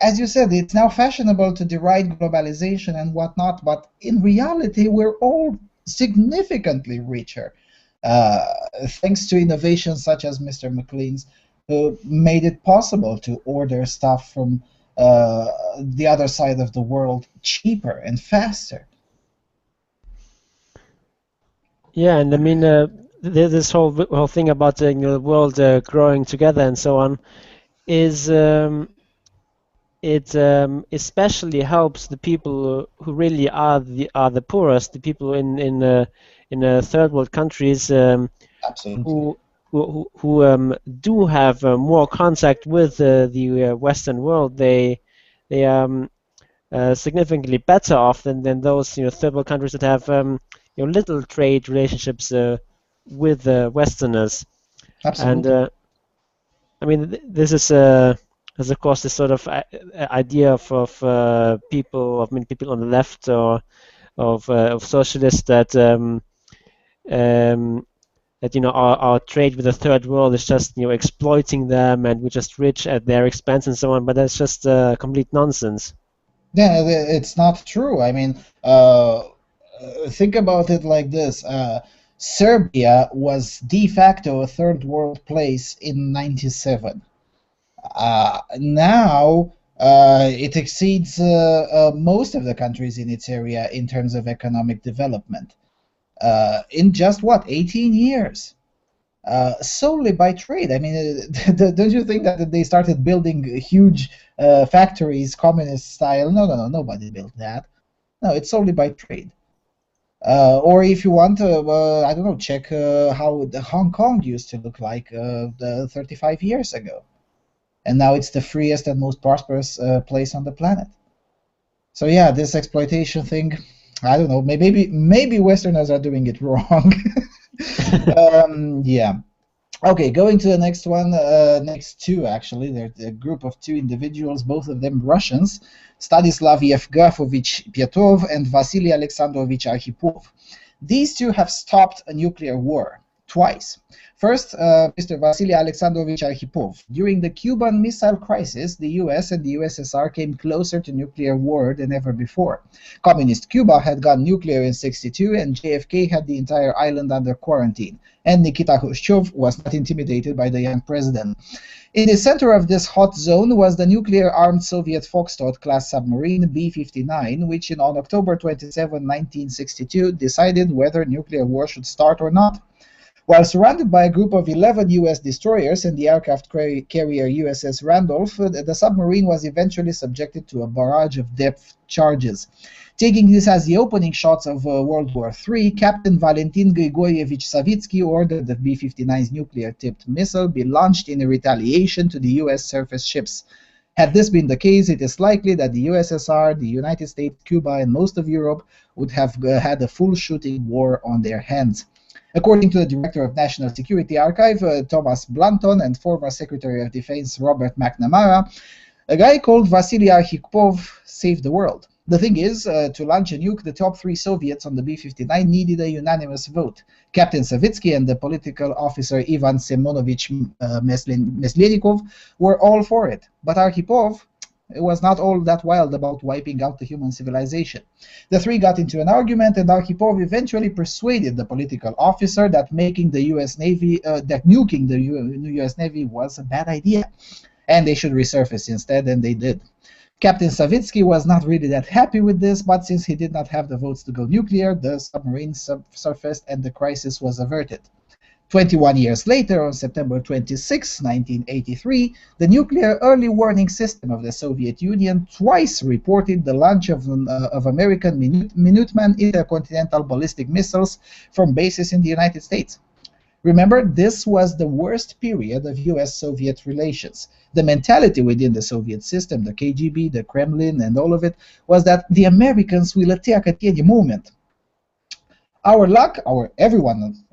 Speaker 4: as you said, it's now fashionable to deride globalization and whatnot, but in reality, we're all significantly richer, thanks to innovations such as Mr. McLean's, who made it possible to order stuff from the other side of the world cheaper and faster.
Speaker 5: Yeah, and I mean, this whole thing about the world growing together and so on is. It especially helps the people who really are the poorest, the people in third world countries,
Speaker 4: Absolutely.
Speaker 5: who do have more contact with the Western world. They are significantly better off than those third world countries that have little trade relationships with Westerners.
Speaker 4: Absolutely.
Speaker 5: And I mean, this is as of course this sort of idea of people on the left or of socialists that our trade with the third world is just exploiting them, and we're just rich at their expense and so on. But that's just complete nonsense.
Speaker 4: Yeah, it's not true. I mean, think about it like this. Serbia was de facto a third world place in '97. Now it exceeds most of the countries in its area in terms of economic development. In just 18 years, solely by trade. I mean, don't you think that they started building huge factories, communist style? No, nobody built that. No, it's solely by trade. Or if you want to, I don't know, check how the Hong Kong used to look like 35 years ago. And now it's the freest and most prosperous place on the planet. So yeah, this exploitation thing, I don't know. Maybe Westerners are doing it wrong. Yeah. Okay, going to the next one. Next two, actually, they're a group of two individuals, both of them Russians, Stanislav Yevgrafovich Pietov and Vasily Alexandrovich Arkhipov. These two have stopped a nuclear war twice. First, Mr. Vasily Alexandrovich Arkhipov. During the Cuban Missile Crisis, the US and the USSR came closer to nuclear war than ever before. Communist Cuba had gone nuclear in '62, and JFK had the entire island under quarantine, and Nikita Khrushchev was not intimidated by the young president. In the center of this hot zone was the nuclear-armed Soviet Foxtrot-class submarine B-59, which on October 27, 1962, decided whether nuclear war should start or not. While surrounded by a group of 11 U.S. destroyers and the aircraft carrier USS Randolph, the submarine was eventually subjected to a barrage of depth charges. Taking this as the opening shots of World War III, Captain Valentin Grigorievich Savitsky ordered the B-59's nuclear-tipped missile be launched in retaliation to the U.S. surface ships. Had this been the case, it is likely that the USSR, the United States, Cuba, and most of Europe would have had a full shooting war on their hands. According to the Director of National Security Archive, Thomas Blanton, and former Secretary of Defense Robert McNamara, a guy called Vasily Arkhipov saved the world. The thing is, to launch a nuke, the top three Soviets on the B-59 needed a unanimous vote. Captain Savitsky and the political officer Ivan Semonovich Meslenikov were all for it, but Arkhipov was not all that wild about wiping out the human civilization. The three got into an argument, and Arkhipov eventually persuaded the political officer that nuking the U.S. Navy was a bad idea, and they should resurface instead, and they did. Captain Savitsky was not really that happy with this, but since he did not have the votes to go nuclear, the submarine surfaced and the crisis was averted. 21 years later, on September 26, 1983, the nuclear early warning system of the Soviet Union twice reported the launch of American Minuteman intercontinental ballistic missiles from bases in the United States. Remember, this was the worst period of US-Soviet relations. The mentality within the Soviet system, the KGB, the Kremlin, and all of it, was that the Americans will attack at any moment. Our luck, every one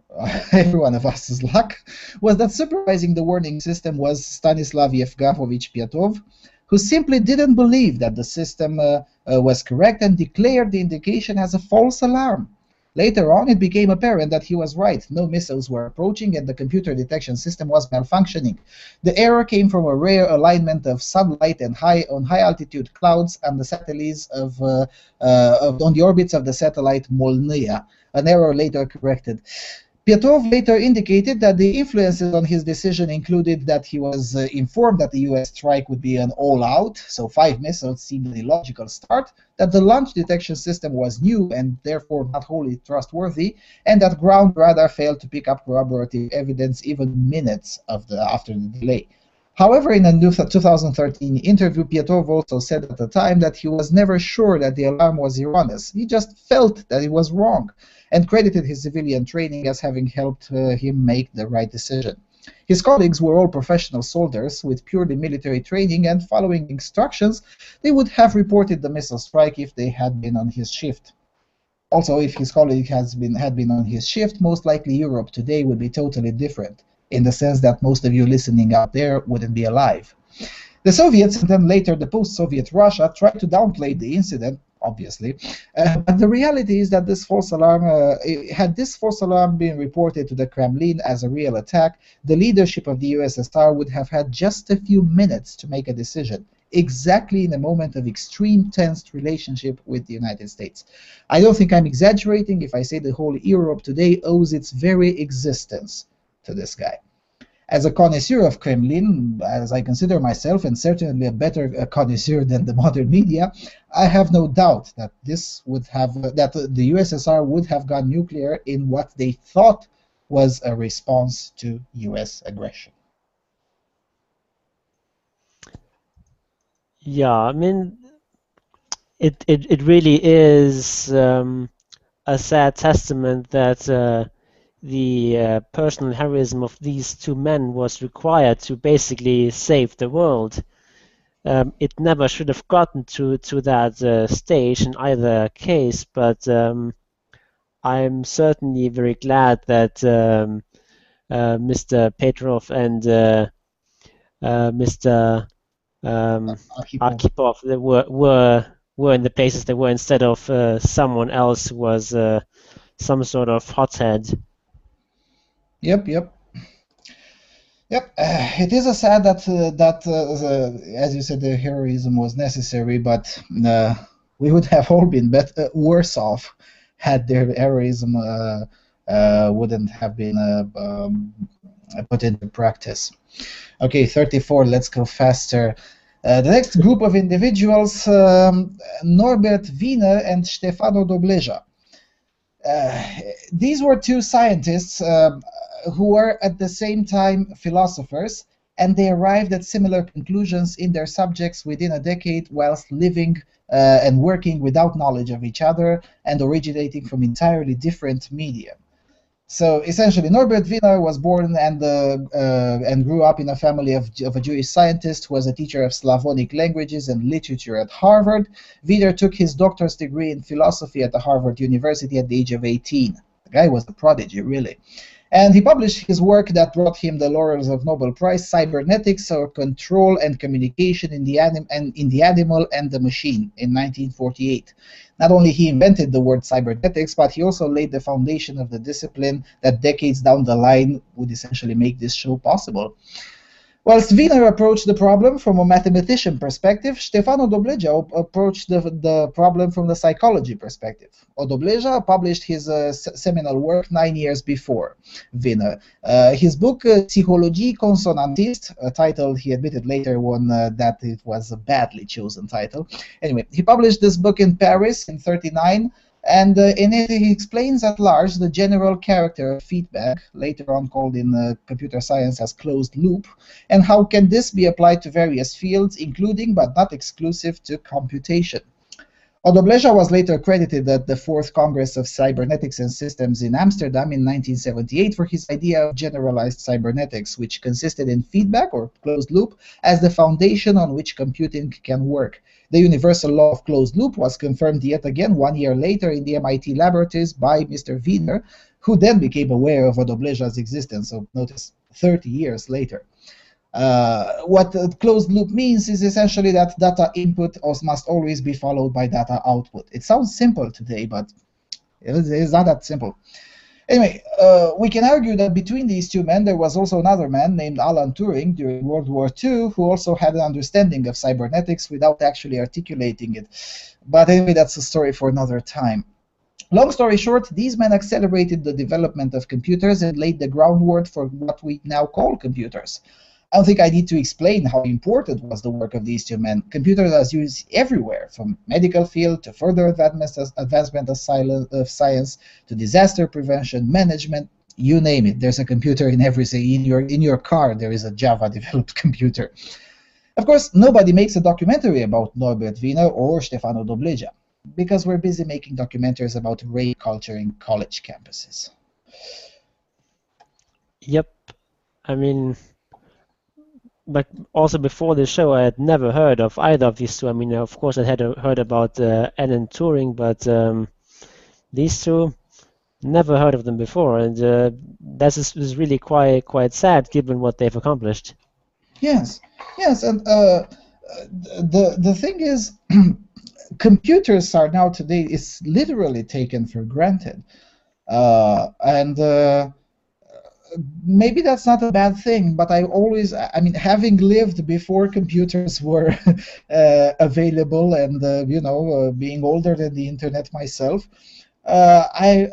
Speaker 4: of us' luck, was that supervising the warning system was Stanislav Yevgrafovich Pietov, who simply didn't believe that the system was correct and declared the indication as a false alarm. Later on, it became apparent that he was right. No missiles were approaching, and the computer detection system was malfunctioning. The error came from a rare alignment of sunlight and high-altitude clouds on the satellites on the orbits of the satellite Molniya. An error later corrected. Pietov later indicated that the influences on his decision included that he was informed that the US strike would be an all-out, so 5 missiles seemed the logical start, that the launch detection system was new and therefore not wholly trustworthy, and that ground radar failed to pick up corroborative evidence even minutes after the delay. However, in a 2013 interview, Pietov also said at the time that he was never sure that the alarm was erroneous. He just felt that it was wrong, and credited his civilian training as having helped him make the right decision. His colleagues were all professional soldiers with purely military training, and following instructions, they would have reported the missile strike if they had been on his shift. Also, if his colleague had been on his shift, most likely Europe today would be totally different, in the sense that most of you listening out there wouldn't be alive. The Soviets, and then later the post-Soviet Russia, tried to downplay the incident, obviously, but the reality is that this false alarm, had this false alarm been reported to the Kremlin as a real attack, the leadership of the USSR would have had just a few minutes to make a decision, exactly in a moment of extreme tensed relationship with the United States. I don't think I'm exaggerating if I say the whole Europe today owes its very existence to this guy. As a connoisseur of Kremlin, as I consider myself, and certainly a better connoisseur than the modern media, I have no doubt that the USSR would have gone nuclear in what they thought was a response to US aggression.
Speaker 5: Yeah, I mean, it really is a sad testament that the personal heroism of these two men was required to basically save the world. it never should have gotten to that stage in either case, but I'm certainly very glad that Mr. Petrov and Mr. Arkhipov they were in the places they were instead of someone else who was some sort of hothead.
Speaker 4: Yep. It is a sad that as you said, the heroism was necessary, but we would have all been worse off had their heroism wouldn't have been put into practice. Okay, 34. Let's go faster. The next group of individuals, Norbert Wiener and Stefano Dobleja. These were two scientists who were at the same time philosophers, and they arrived at similar conclusions in their subjects within a decade whilst living and working without knowledge of each other and originating from entirely different media. So essentially, Norbert Wiener was born and grew up in a family of a Jewish scientist who was a teacher of Slavonic languages and literature at Harvard. Wiener took his doctor's degree in philosophy at the Harvard University at the age of 18. The guy was a prodigy, really. And he published his work that brought him the laurels of Nobel Prize, Cybernetics, or Control and Communication in the Animal and the Machine, in 1948. Not only he invented the word cybernetics, but he also laid the foundation of the discipline that decades down the line would essentially make this show possible. Whilst Wiener approached the problem from a mathematician perspective, Stefano Dobleja approached the problem from the psychology perspective. Dobleja published his seminal work 9 years before Wiener. His book, Psychologie consonantiste, a title he admitted later on that it was a badly chosen title. Anyway, he published this book in Paris in 1939, and in it he explains at large the general character of feedback, later on called in computer science as closed loop, and how can this be applied to various fields, including but not exclusive to computation. Dobleja was later credited at the 4th Congress of Cybernetics and Systems in Amsterdam in 1978 for his idea of generalized cybernetics, which consisted in feedback, or closed loop, as the foundation on which computing can work. The universal law of closed loop was confirmed yet again 1 year later in the MIT laboratories by Mr. Wiener, who then became aware of Dobleja's existence, so notice 30 years later. What closed loop means is essentially that data input must always be followed by data output. It sounds simple today, but it's not that simple. Anyway, we can argue that between these two men there was also another man named Alan Turing during World War II who also had an understanding of cybernetics without actually articulating it. But anyway, that's a story for another time. Long story short, these men accelerated the development of computers and laid the groundwork for what we now call computers. I don't think I need to explain how important was the work of these two men. Computers are used everywhere, from medical field to further advancement of science to disaster prevention, management, you name it. There's a computer in everything. In your car, there is a Java-developed computer. Of course, nobody makes a documentary about Norbert Wiener or Stefano Dobleja, because we're busy making documentaries about rape culture in college campuses.
Speaker 5: Yep. I mean, but also before the show, I had never heard of either of these two. I mean, of course, I had heard about Alan Turing, but these two, never heard of them before, and that is really quite sad, given what they've accomplished.
Speaker 4: Yes, and the thing is, computers are now today is literally taken for granted, and maybe that's not a bad thing, but I mean, having lived before computers were available and, being older than the internet myself, I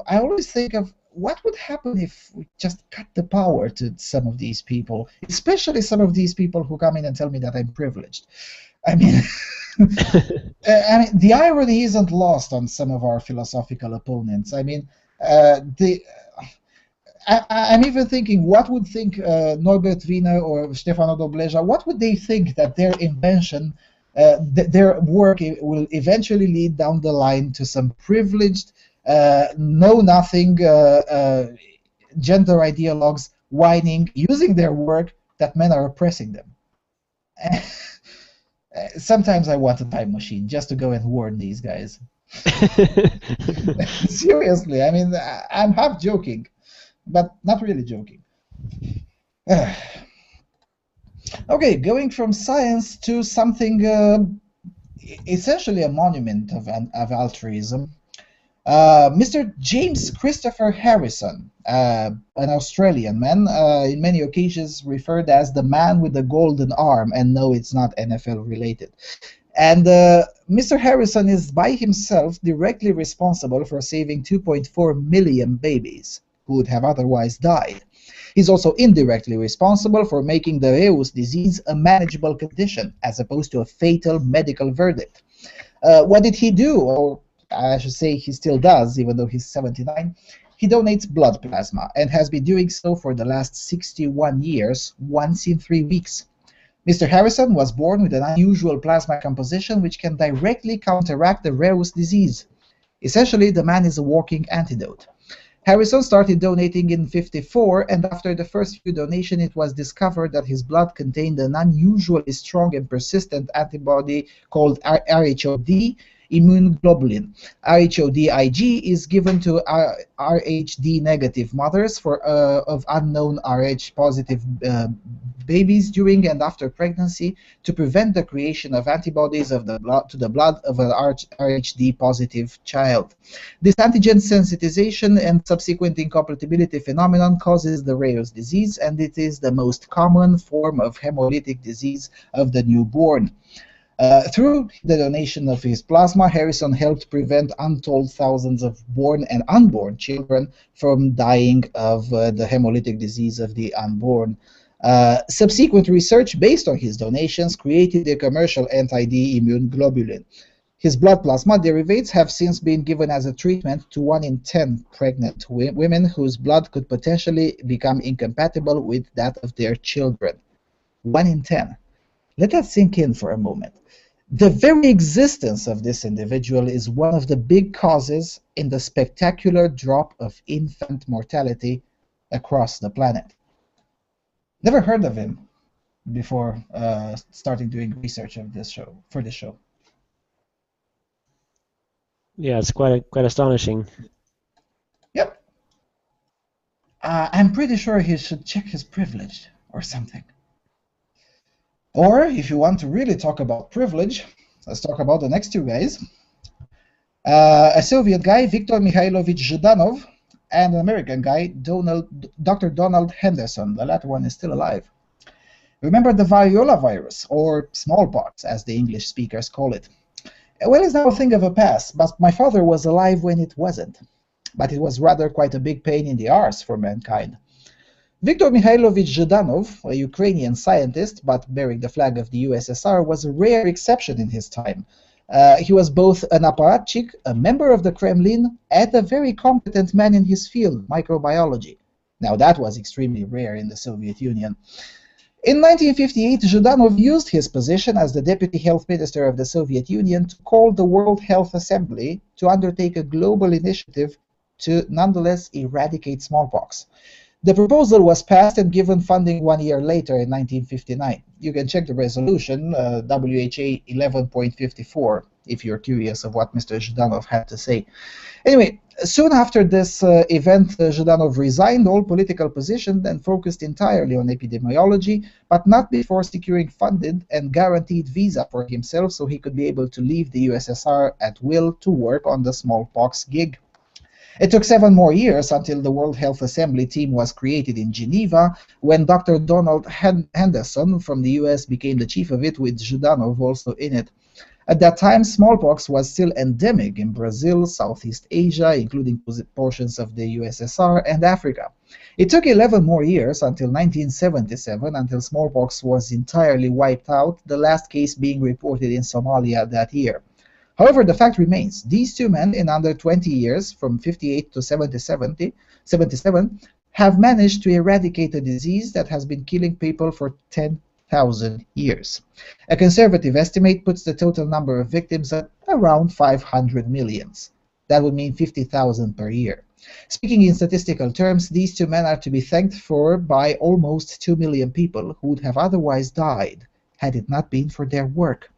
Speaker 4: always think of what would happen if we just cut the power to some of these people, especially some of these people who come in and tell me that I'm privileged. I mean, the irony isn't lost on some of our philosophical opponents. I mean, I'm even thinking, what would think Norbert Wiener or Stefano Dobleja, what would they think that their invention, their work will eventually lead down the line to some privileged, know-nothing gender ideologues whining, using their work that men are oppressing them. Sometimes I want a time machine just to go and warn these guys. Seriously, I mean, I'm half joking, but not really joking. Okay, going from science to something essentially a monument of altruism. Mr. James Christopher Harrison, an Australian man, in many occasions referred as the man with the golden arm, and no, it's not NFL related. And Mr. Harrison is by himself directly responsible for saving 2.4 million babies who would have otherwise died. He's also indirectly responsible for making the Reus disease a manageable condition, as opposed to a fatal medical verdict. What did he do? Or I should say he still does, even though he's 79. He donates blood plasma, and has been doing so for the last 61 years, once in 3 weeks. Mr. Harrison was born with an unusual plasma composition which can directly counteract the Reus disease. Essentially, the man is a walking antidote. Harrison started donating in '54, and after the first few donations, it was discovered that his blood contained an unusually strong and persistent antibody called RHOD immunoglobulin. RHOD-IG is given to Rhd negative mothers of unknown Rh positive babies during and after pregnancy to prevent the creation of antibodies to the blood of an Rhd positive child. This antigen sensitization and subsequent incompatibility phenomenon causes the Reus disease, and it is the most common form of hemolytic disease of the newborn. Through the donation of his plasma, Harrison helped prevent untold thousands of born and unborn children from dying of the hemolytic disease of the unborn. Subsequent research based on his donations created a commercial anti-D immune globulin. His blood plasma derivatives have since been given as a treatment to 1 in 10 pregnant women whose blood could potentially become incompatible with that of their children. 1 in 10. Let that sink in for a moment. The very existence of this individual is one of the big causes in the spectacular drop of infant mortality across the planet. Never heard of him before starting doing research of this show for this show.
Speaker 5: Yeah, it's quite astonishing.
Speaker 4: Yep. I'm pretty sure he should check his privilege or something. Or, if you want to really talk about privilege, let's talk about the next two guys. A Soviet guy, Viktor Mikhailovich Zhdanov, and an American guy, Dr. Donald Henderson. The latter one is still alive. Remember the variola virus, or smallpox, as the English speakers call it? Well, it's now a thing of the past, but my father was alive when it wasn't. But it was rather quite a big pain in the arse for mankind. Viktor Mikhailovich Zhdanov, a Ukrainian scientist but bearing the flag of the USSR, was a rare exception in his time. He was both an apparatchik, a member of the Kremlin, and a very competent man in his field, microbiology. Now that was extremely rare in the Soviet Union. In 1958, Zhdanov used his position as the Deputy Health Minister of the Soviet Union to call the World Health Assembly to undertake a global initiative to nonetheless eradicate smallpox. The proposal was passed and given funding 1 year later in 1959. You can check the resolution, WHA 11.54, if you're curious of what Mr. Zhdanov had to say. Anyway, soon after this event, Zhdanov resigned all political positions and focused entirely on epidemiology, but not before securing funded and guaranteed visa for himself so he could be able to leave the USSR at will to work on the smallpox gig. It took 7 more years until the World Health Assembly team was created in Geneva, when Dr. Donald Henderson from the US became the chief of it, with Zhdanov also in it. At that time, smallpox was still endemic in Brazil, Southeast Asia, including portions of the USSR and Africa. It took 11 more years, until 1977, until smallpox was entirely wiped out, the last case being reported in Somalia that year. However, the fact remains, these two men in under 20 years, from 58 to 77, have managed to eradicate a disease that has been killing people for 10,000 years. A conservative estimate puts the total number of victims at around 500 million. That would mean 50,000 per year. Speaking in statistical terms, these two men are to be thanked for by almost 2 million people who would have otherwise died had it not been for their work.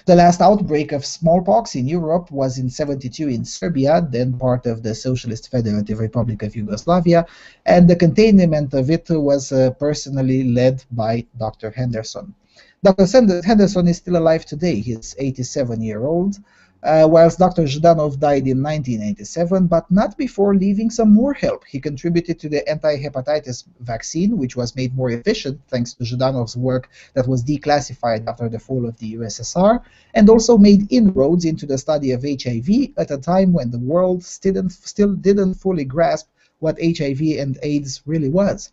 Speaker 4: The last outbreak of smallpox in Europe was in '72 in Serbia, then part of the Socialist Federative Republic of Yugoslavia, and the containment of it was personally led by Dr. Henderson. Dr. Henderson is still alive today. He's 87-year-old, whilst Dr. Zhdanov died in 1987, but not before leaving some more help. He contributed to the anti-hepatitis vaccine, which was made more efficient thanks to Zhdanov's work that was declassified after the fall of the USSR, and also made inroads into the study of HIV at a time when the world still didn't fully grasp what HIV and AIDS really was.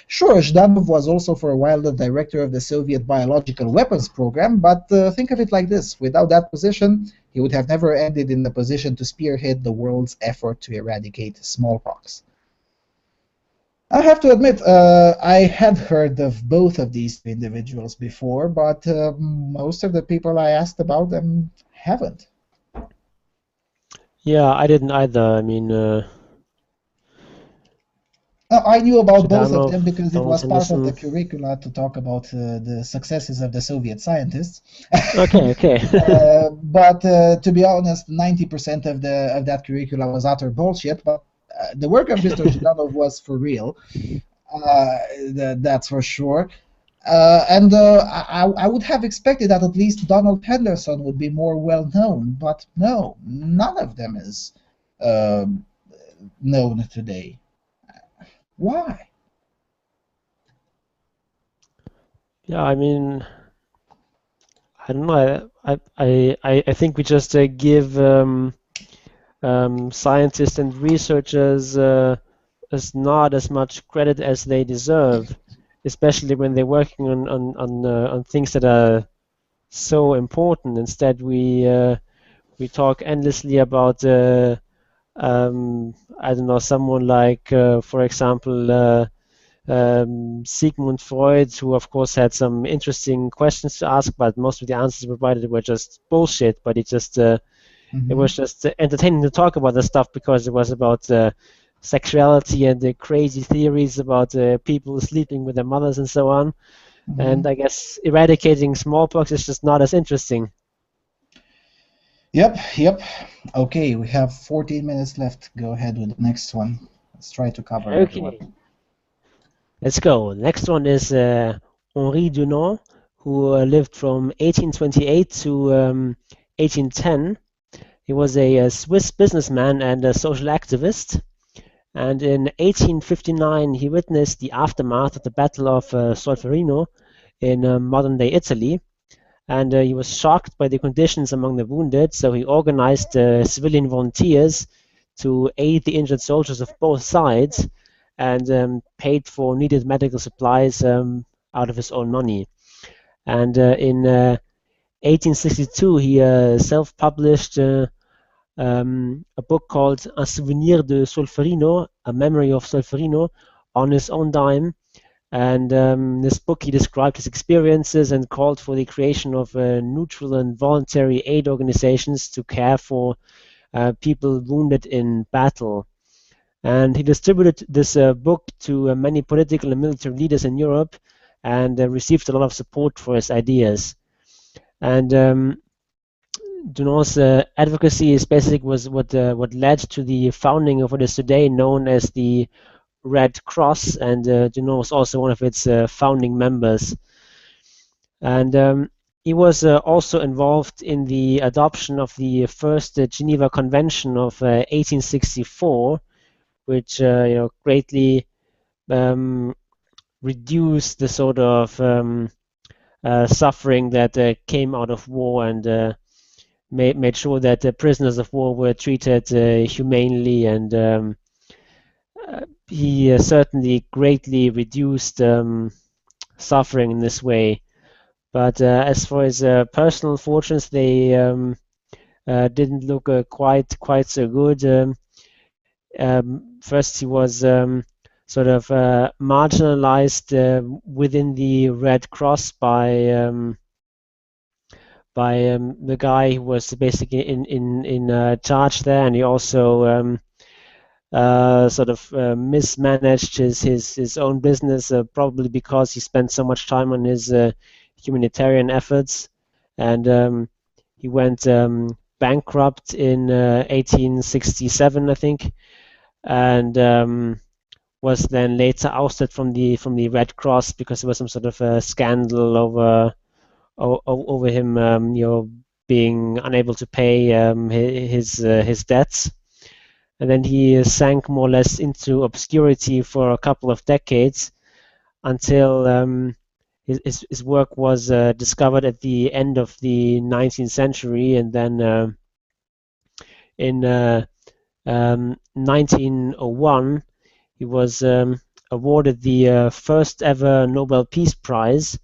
Speaker 4: Sure, Zhdanov was also for a while the director of the Soviet biological weapons program, but think of it like this. Without that position, he would have never ended in the position to spearhead the world's effort to eradicate smallpox. I have to admit, I had heard of both of these individuals before, but most of the people I asked about them haven't.
Speaker 5: Yeah, I didn't either. I mean,
Speaker 4: I knew about both of
Speaker 5: Zhdanov,
Speaker 4: them because it was
Speaker 5: Thomas
Speaker 4: part of the
Speaker 5: Henderson.
Speaker 4: curricula to talk about the successes of the Soviet scientists.
Speaker 5: Okay.
Speaker 4: But to be honest, 90% of that curricula was utter bullshit. But the work of Mr. Zhdanov was for real. That's for sure. And I would have expected that at least Donald Henderson would be more well known, but no, none of them is known today. Why?
Speaker 5: Yeah, I mean, I don't know. I think we just give scientists and researchers as not as much credit as they deserve, especially when they're working on things that are so important. Instead, we talk endlessly about I don't know, someone like for example Sigmund Freud, who of course had some interesting questions to ask, but most of the answers provided were just bullshit. But it was just entertaining to talk about the stuff because it was about sexuality and the crazy theories about people sleeping with their mothers and so on. And I guess eradicating smallpox is just not as interesting.
Speaker 4: Yep. Okay, we have 14 minutes left. Go ahead with the next one. Let's try to cover everyone.
Speaker 5: Let's go. The next one is Henri Dunant, who lived from 1828 to 1810. He was a Swiss businessman and a social activist. And in 1859, he witnessed the aftermath of the Battle of Solferino in modern-day Italy. And he was shocked by the conditions among the wounded, so he organized civilian volunteers to aid the injured soldiers of both sides and paid for needed medical supplies out of his own money. And in 1862, he self-published a book called Un souvenir de Solferino, a memory of Solferino, on his own dime. And in this book, he described his experiences and called for the creation of neutral and voluntary aid organizations to care for people wounded in battle. And he distributed this book to many political and military leaders in Europe and received a lot of support for his ideas. And Dunant's advocacy is basically was what led to the founding of what is today known as the Red Cross, and Dunant was also one of its founding members. And he was also involved in the adoption of the first Geneva Convention of 1864, which greatly reduced the sort of suffering that came out of war, and made sure that prisoners of war were treated humanely, and he certainly greatly reduced suffering in this way. But as for his personal fortunes, they didn't look quite so good. First, he was sort of marginalized within the Red Cross by the guy who was basically in charge there, and he also sort of mismanaged his own business, probably because he spent so much time on his humanitarian efforts. and he went bankrupt in 1867, I think, and was then later ousted from the Red Cross because there was some sort of a scandal over him, being unable to pay his debts. And then he sank more or less into obscurity for a couple of decades until his work was discovered at the end of the 19th century, and then in 1901 he was awarded the first ever Nobel Peace Prize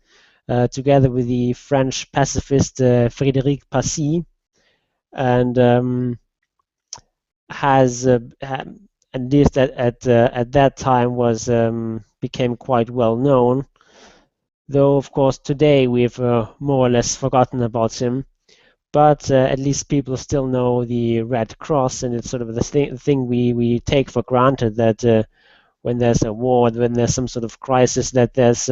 Speaker 5: together with the French pacifist Frédéric Passy, and has at least at that time was became quite well known. Though of course today we've more or less forgotten about him, but at least people still know the Red Cross, and it's sort of the thing we take for granted, that when there's a war, when there's some sort of crisis, that there's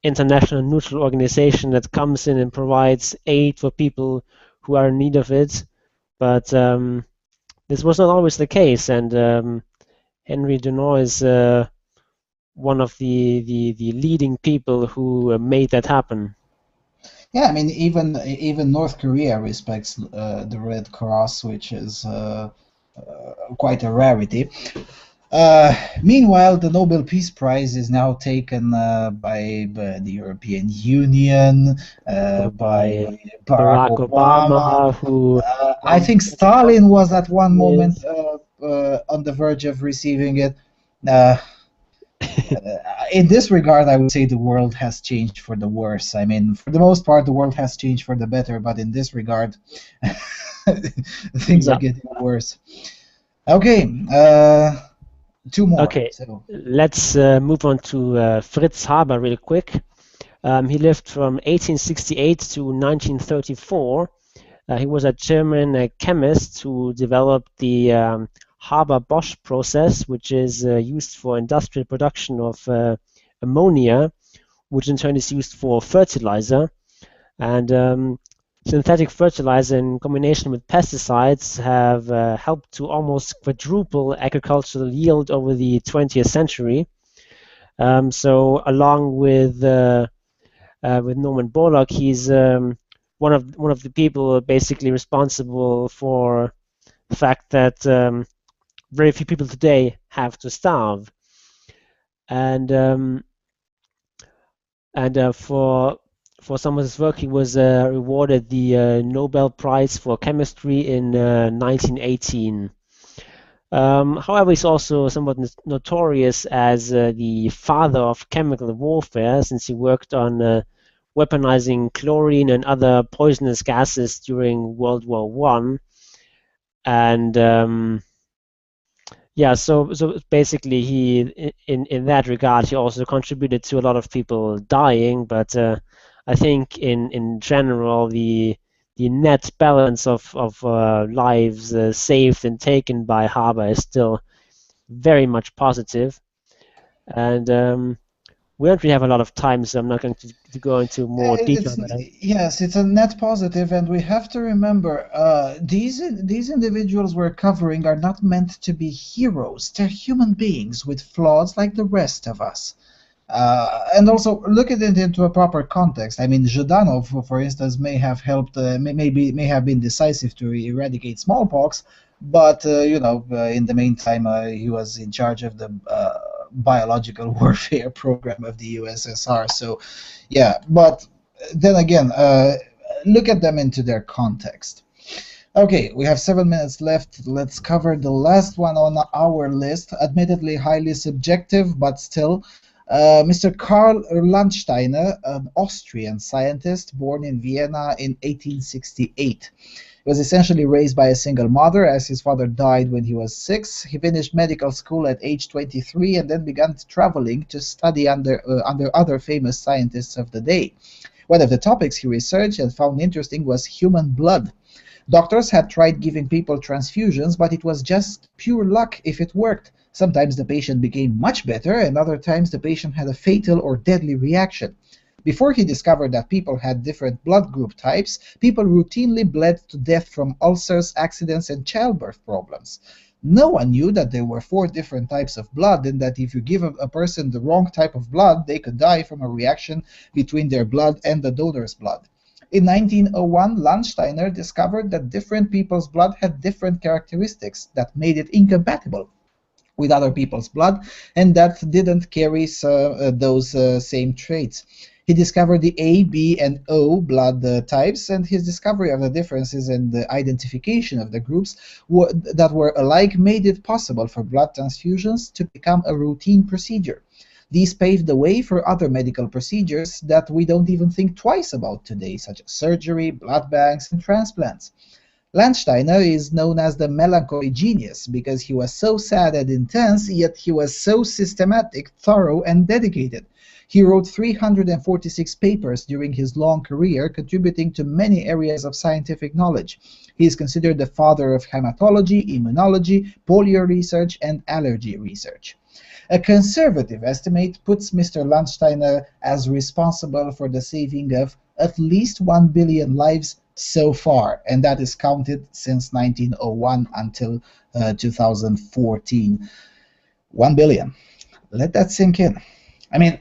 Speaker 5: international neutral organization that comes in and provides aid for people who are in need of it. But this was not always the case, and Henry Dunant is one of the leading people who made that happen.
Speaker 4: Yeah, I mean, even North Korea respects the Red Cross, which is quite a rarity. Meanwhile, the Nobel Peace Prize is now taken by the European Union, by Barack Obama.
Speaker 5: Who
Speaker 4: I think Stalin was at one moment on the verge of receiving it. In this regard, I would say the world has changed for the worse. I mean, for the most part, the world has changed for the better, but in this regard, things are getting worse. Okay, two more.
Speaker 5: Okay, so let's move on to Fritz Haber real quick. He lived from 1868 to 1934. He was a German chemist who developed the Haber-Bosch process, which is used for industrial production of ammonia, which in turn is used for fertilizer. And synthetic fertilizer in combination with pesticides have helped to almost quadruple agricultural yield over the 20th century. So along with Norman Borlaug, he's one of the people basically responsible for the fact that very few people today have to starve, and for some of his work he was rewarded the Nobel Prize for Chemistry in 1918. However, he's also somewhat notorious as the father of chemical warfare, since he worked on weaponizing chlorine and other poisonous gases during World War I. And yeah, so basically he, in that regard, he also contributed to a lot of people dying, but I think in general the net balance of lives saved and taken by Haber is still very much positive. And we don't really have a lot of time, so I'm not going to go into more detail.
Speaker 4: Yes, it's a net positive, and we have to remember these individuals we're covering are not meant to be heroes. They're human beings with flaws like the rest of us. And also look at it into a proper context. I mean, Zhdanov, for instance, may have helped, may have been decisive to eradicate smallpox, but in the meantime, he was in charge of the biological warfare program of the USSR. So, yeah. But then again, look at them into their context. Okay, we have 7 minutes left. Let's cover the last one on our list. Admittedly, highly subjective, but still. Mr. Karl Landsteiner, an Austrian scientist born in Vienna in 1868. He was essentially raised by a single mother, as his father died when he was 6. He finished medical school at age 23 and then began traveling to study under other famous scientists of the day. One of the topics he researched and found interesting was human blood. Doctors had tried giving people transfusions, but it was just pure luck if it worked. Sometimes the patient became much better, and other times the patient had a fatal or deadly reaction. Before he discovered that people had different blood group types, people routinely bled to death from ulcers, accidents, and childbirth problems. No one knew that there were 4 different types of blood, and that if you give a person the wrong type of blood, they could die from a reaction between their blood and the donor's blood. In 1901, Landsteiner discovered that different people's blood had different characteristics that made it incompatible with other people's blood, and that didn't carry those same traits. He discovered the A, B, and O blood types, and his discovery of the differences and the identification of the groups that were alike made it possible for blood transfusions to become a routine procedure. These paved the way for other medical procedures that we don't even think twice about today, such as surgery, blood banks, and transplants. Landsteiner is known as the melancholy genius because he was so sad and intense, yet he was so systematic, thorough, and dedicated. He wrote 346 papers during his long career, contributing to many areas of scientific knowledge. He is considered the father of hematology, immunology, polio research, and allergy research. A conservative estimate puts Mr. Landsteiner as responsible for the saving of at least 1 billion lives so far, and that is counted since 1901 until 2014. 1 billion. Let that sink in. I mean,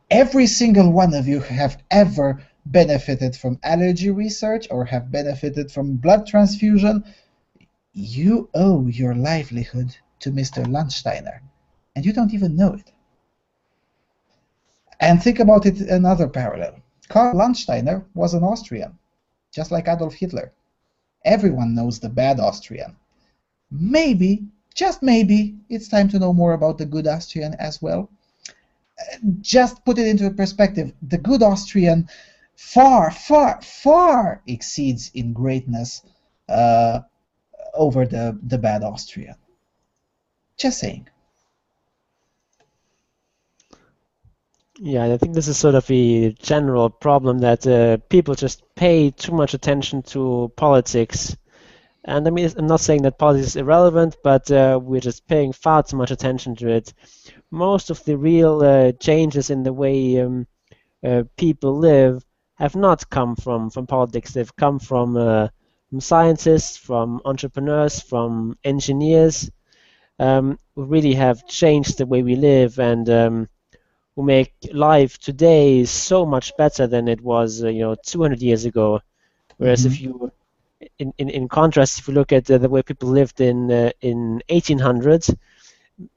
Speaker 4: every single one of you have ever benefited from allergy research or have benefited from blood transfusion. You owe your livelihood to Mr. Landsteiner, and you don't even know it. And think about it in another parallel. Karl Landsteiner was an Austrian, just like Adolf Hitler. Everyone knows the bad Austrian. Maybe, just maybe, it's time to know more about the good Austrian as well. Just put it into perspective. The good Austrian far, far, far exceeds in greatness over the bad Austrian. Just saying.
Speaker 5: Yeah, I think this is sort of a general problem that people just pay too much attention to politics. And I mean, I'm not saying that politics is irrelevant, but we're just paying far too much attention to it. Most of the real changes in the way people live have not come from politics. They've come from scientists, from entrepreneurs, from engineers who really have changed the way we live and who make life today so much better than it was 200 years ago. Whereas if you in contrast, if you look at the way people lived in 1800s,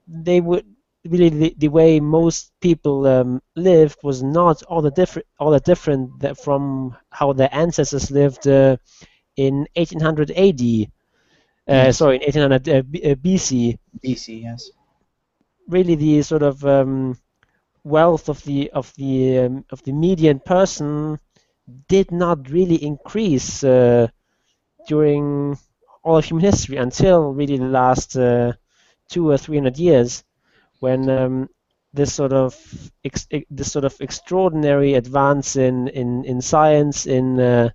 Speaker 5: they would really the way most people lived was not all that different from how their ancestors lived in 1800 AD.
Speaker 4: Yes.
Speaker 5: Sorry, in 1800 BC.
Speaker 4: BC, yes.
Speaker 5: Really, the sort of wealth of the median person did not really increase during all of human history until really the last 200 or 300 years, when this sort of extraordinary advance in science, in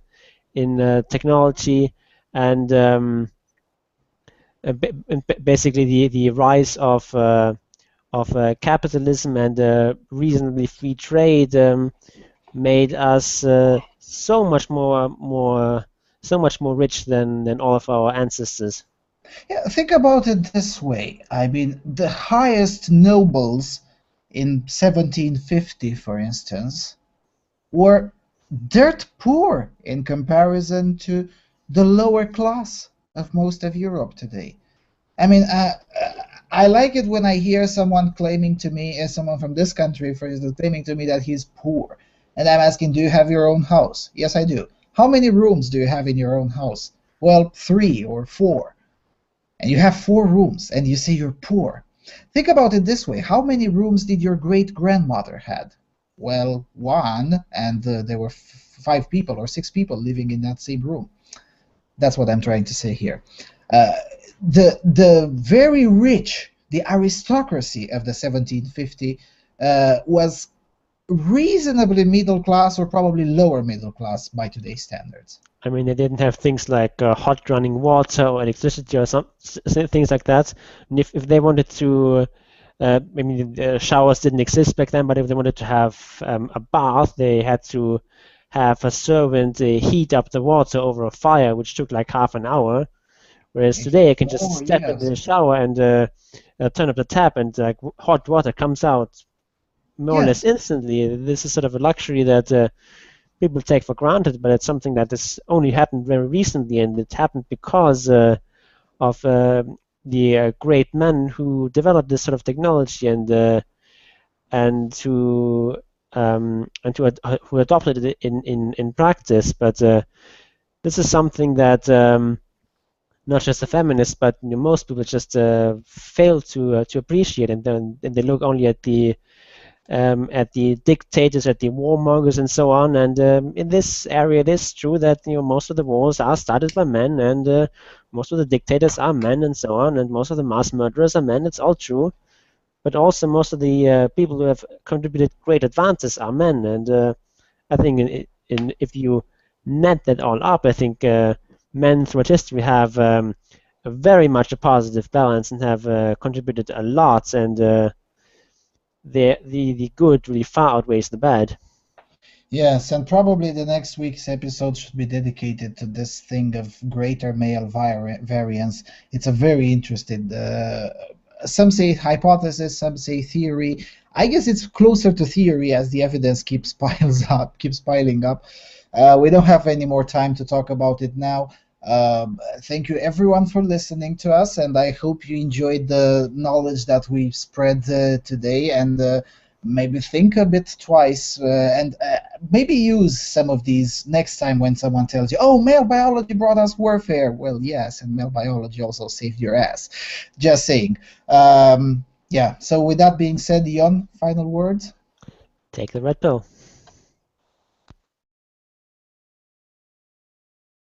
Speaker 5: technology, and basically the rise of capitalism and reasonably free trade made us so much more rich than all of our ancestors.
Speaker 4: Yeah, think about it this way. I mean, the highest nobles in 1750, for instance, were dirt poor in comparison to the lower class of most of Europe today. I mean, I like it when I hear someone claiming to me, someone from this country, for instance, claiming to me that he's poor. And I'm asking, do you have your own house? Yes, I do. How many rooms do you have in your own house? Well, 3 or 4. And you have 4 rooms, and you say you're poor. Think about it this way. How many rooms did your great-grandmother had? Well, 1, and there were 5 people or 6 people living in that same room. That's what I'm trying to say here. The very rich, the aristocracy of the 1750 was reasonably middle class or probably lower middle class by today's standards.
Speaker 5: I mean, they didn't have things like hot running water or electricity or some things like that. And if they wanted to I mean, showers didn't exist back then, but if they wanted to have a bath, they had to have a servant heat up the water over a fire, which took like half an hour. Whereas today, I can just
Speaker 4: Oh,
Speaker 5: step into
Speaker 4: yes.
Speaker 5: the shower and turn up the tap, and like hot water comes out more or less
Speaker 4: Yes.
Speaker 5: instantly. This is sort of a luxury that people take for granted, but it's something that has only happened very recently, and it happened because of the great men who developed this sort of technology and who adopted it in practice. But this is something that not just the feminists, but most people just fail to appreciate, and then they look only at the dictators, at the warmongers, and so on. And in this area, it is true that most of the wars are started by men, and most of the dictators are men, and so on. And most of the mass murderers are men. It's all true. But also, most of the people who have contributed great advances are men. And I think if you net that all up, I think men throughout history have very much a positive balance and have contributed a lot. And the good really far outweighs the bad.
Speaker 4: Yes, and probably the next week's episode should be dedicated to this thing of greater male variance. It's a very interesting, some say hypothesis, some say theory. I guess it's closer to theory as the evidence keeps piling up. We don't have any more time to talk about it now. Thank you everyone for listening to us, and I hope you enjoyed the knowledge that we've spread today, and maybe think a bit twice, and maybe use some of these next time when someone tells you, oh, male biology brought us warfare. Well, yes, and male biology also saved your ass. Just saying. Yeah, so with that being said, Jon, final words?
Speaker 5: Take the red pill.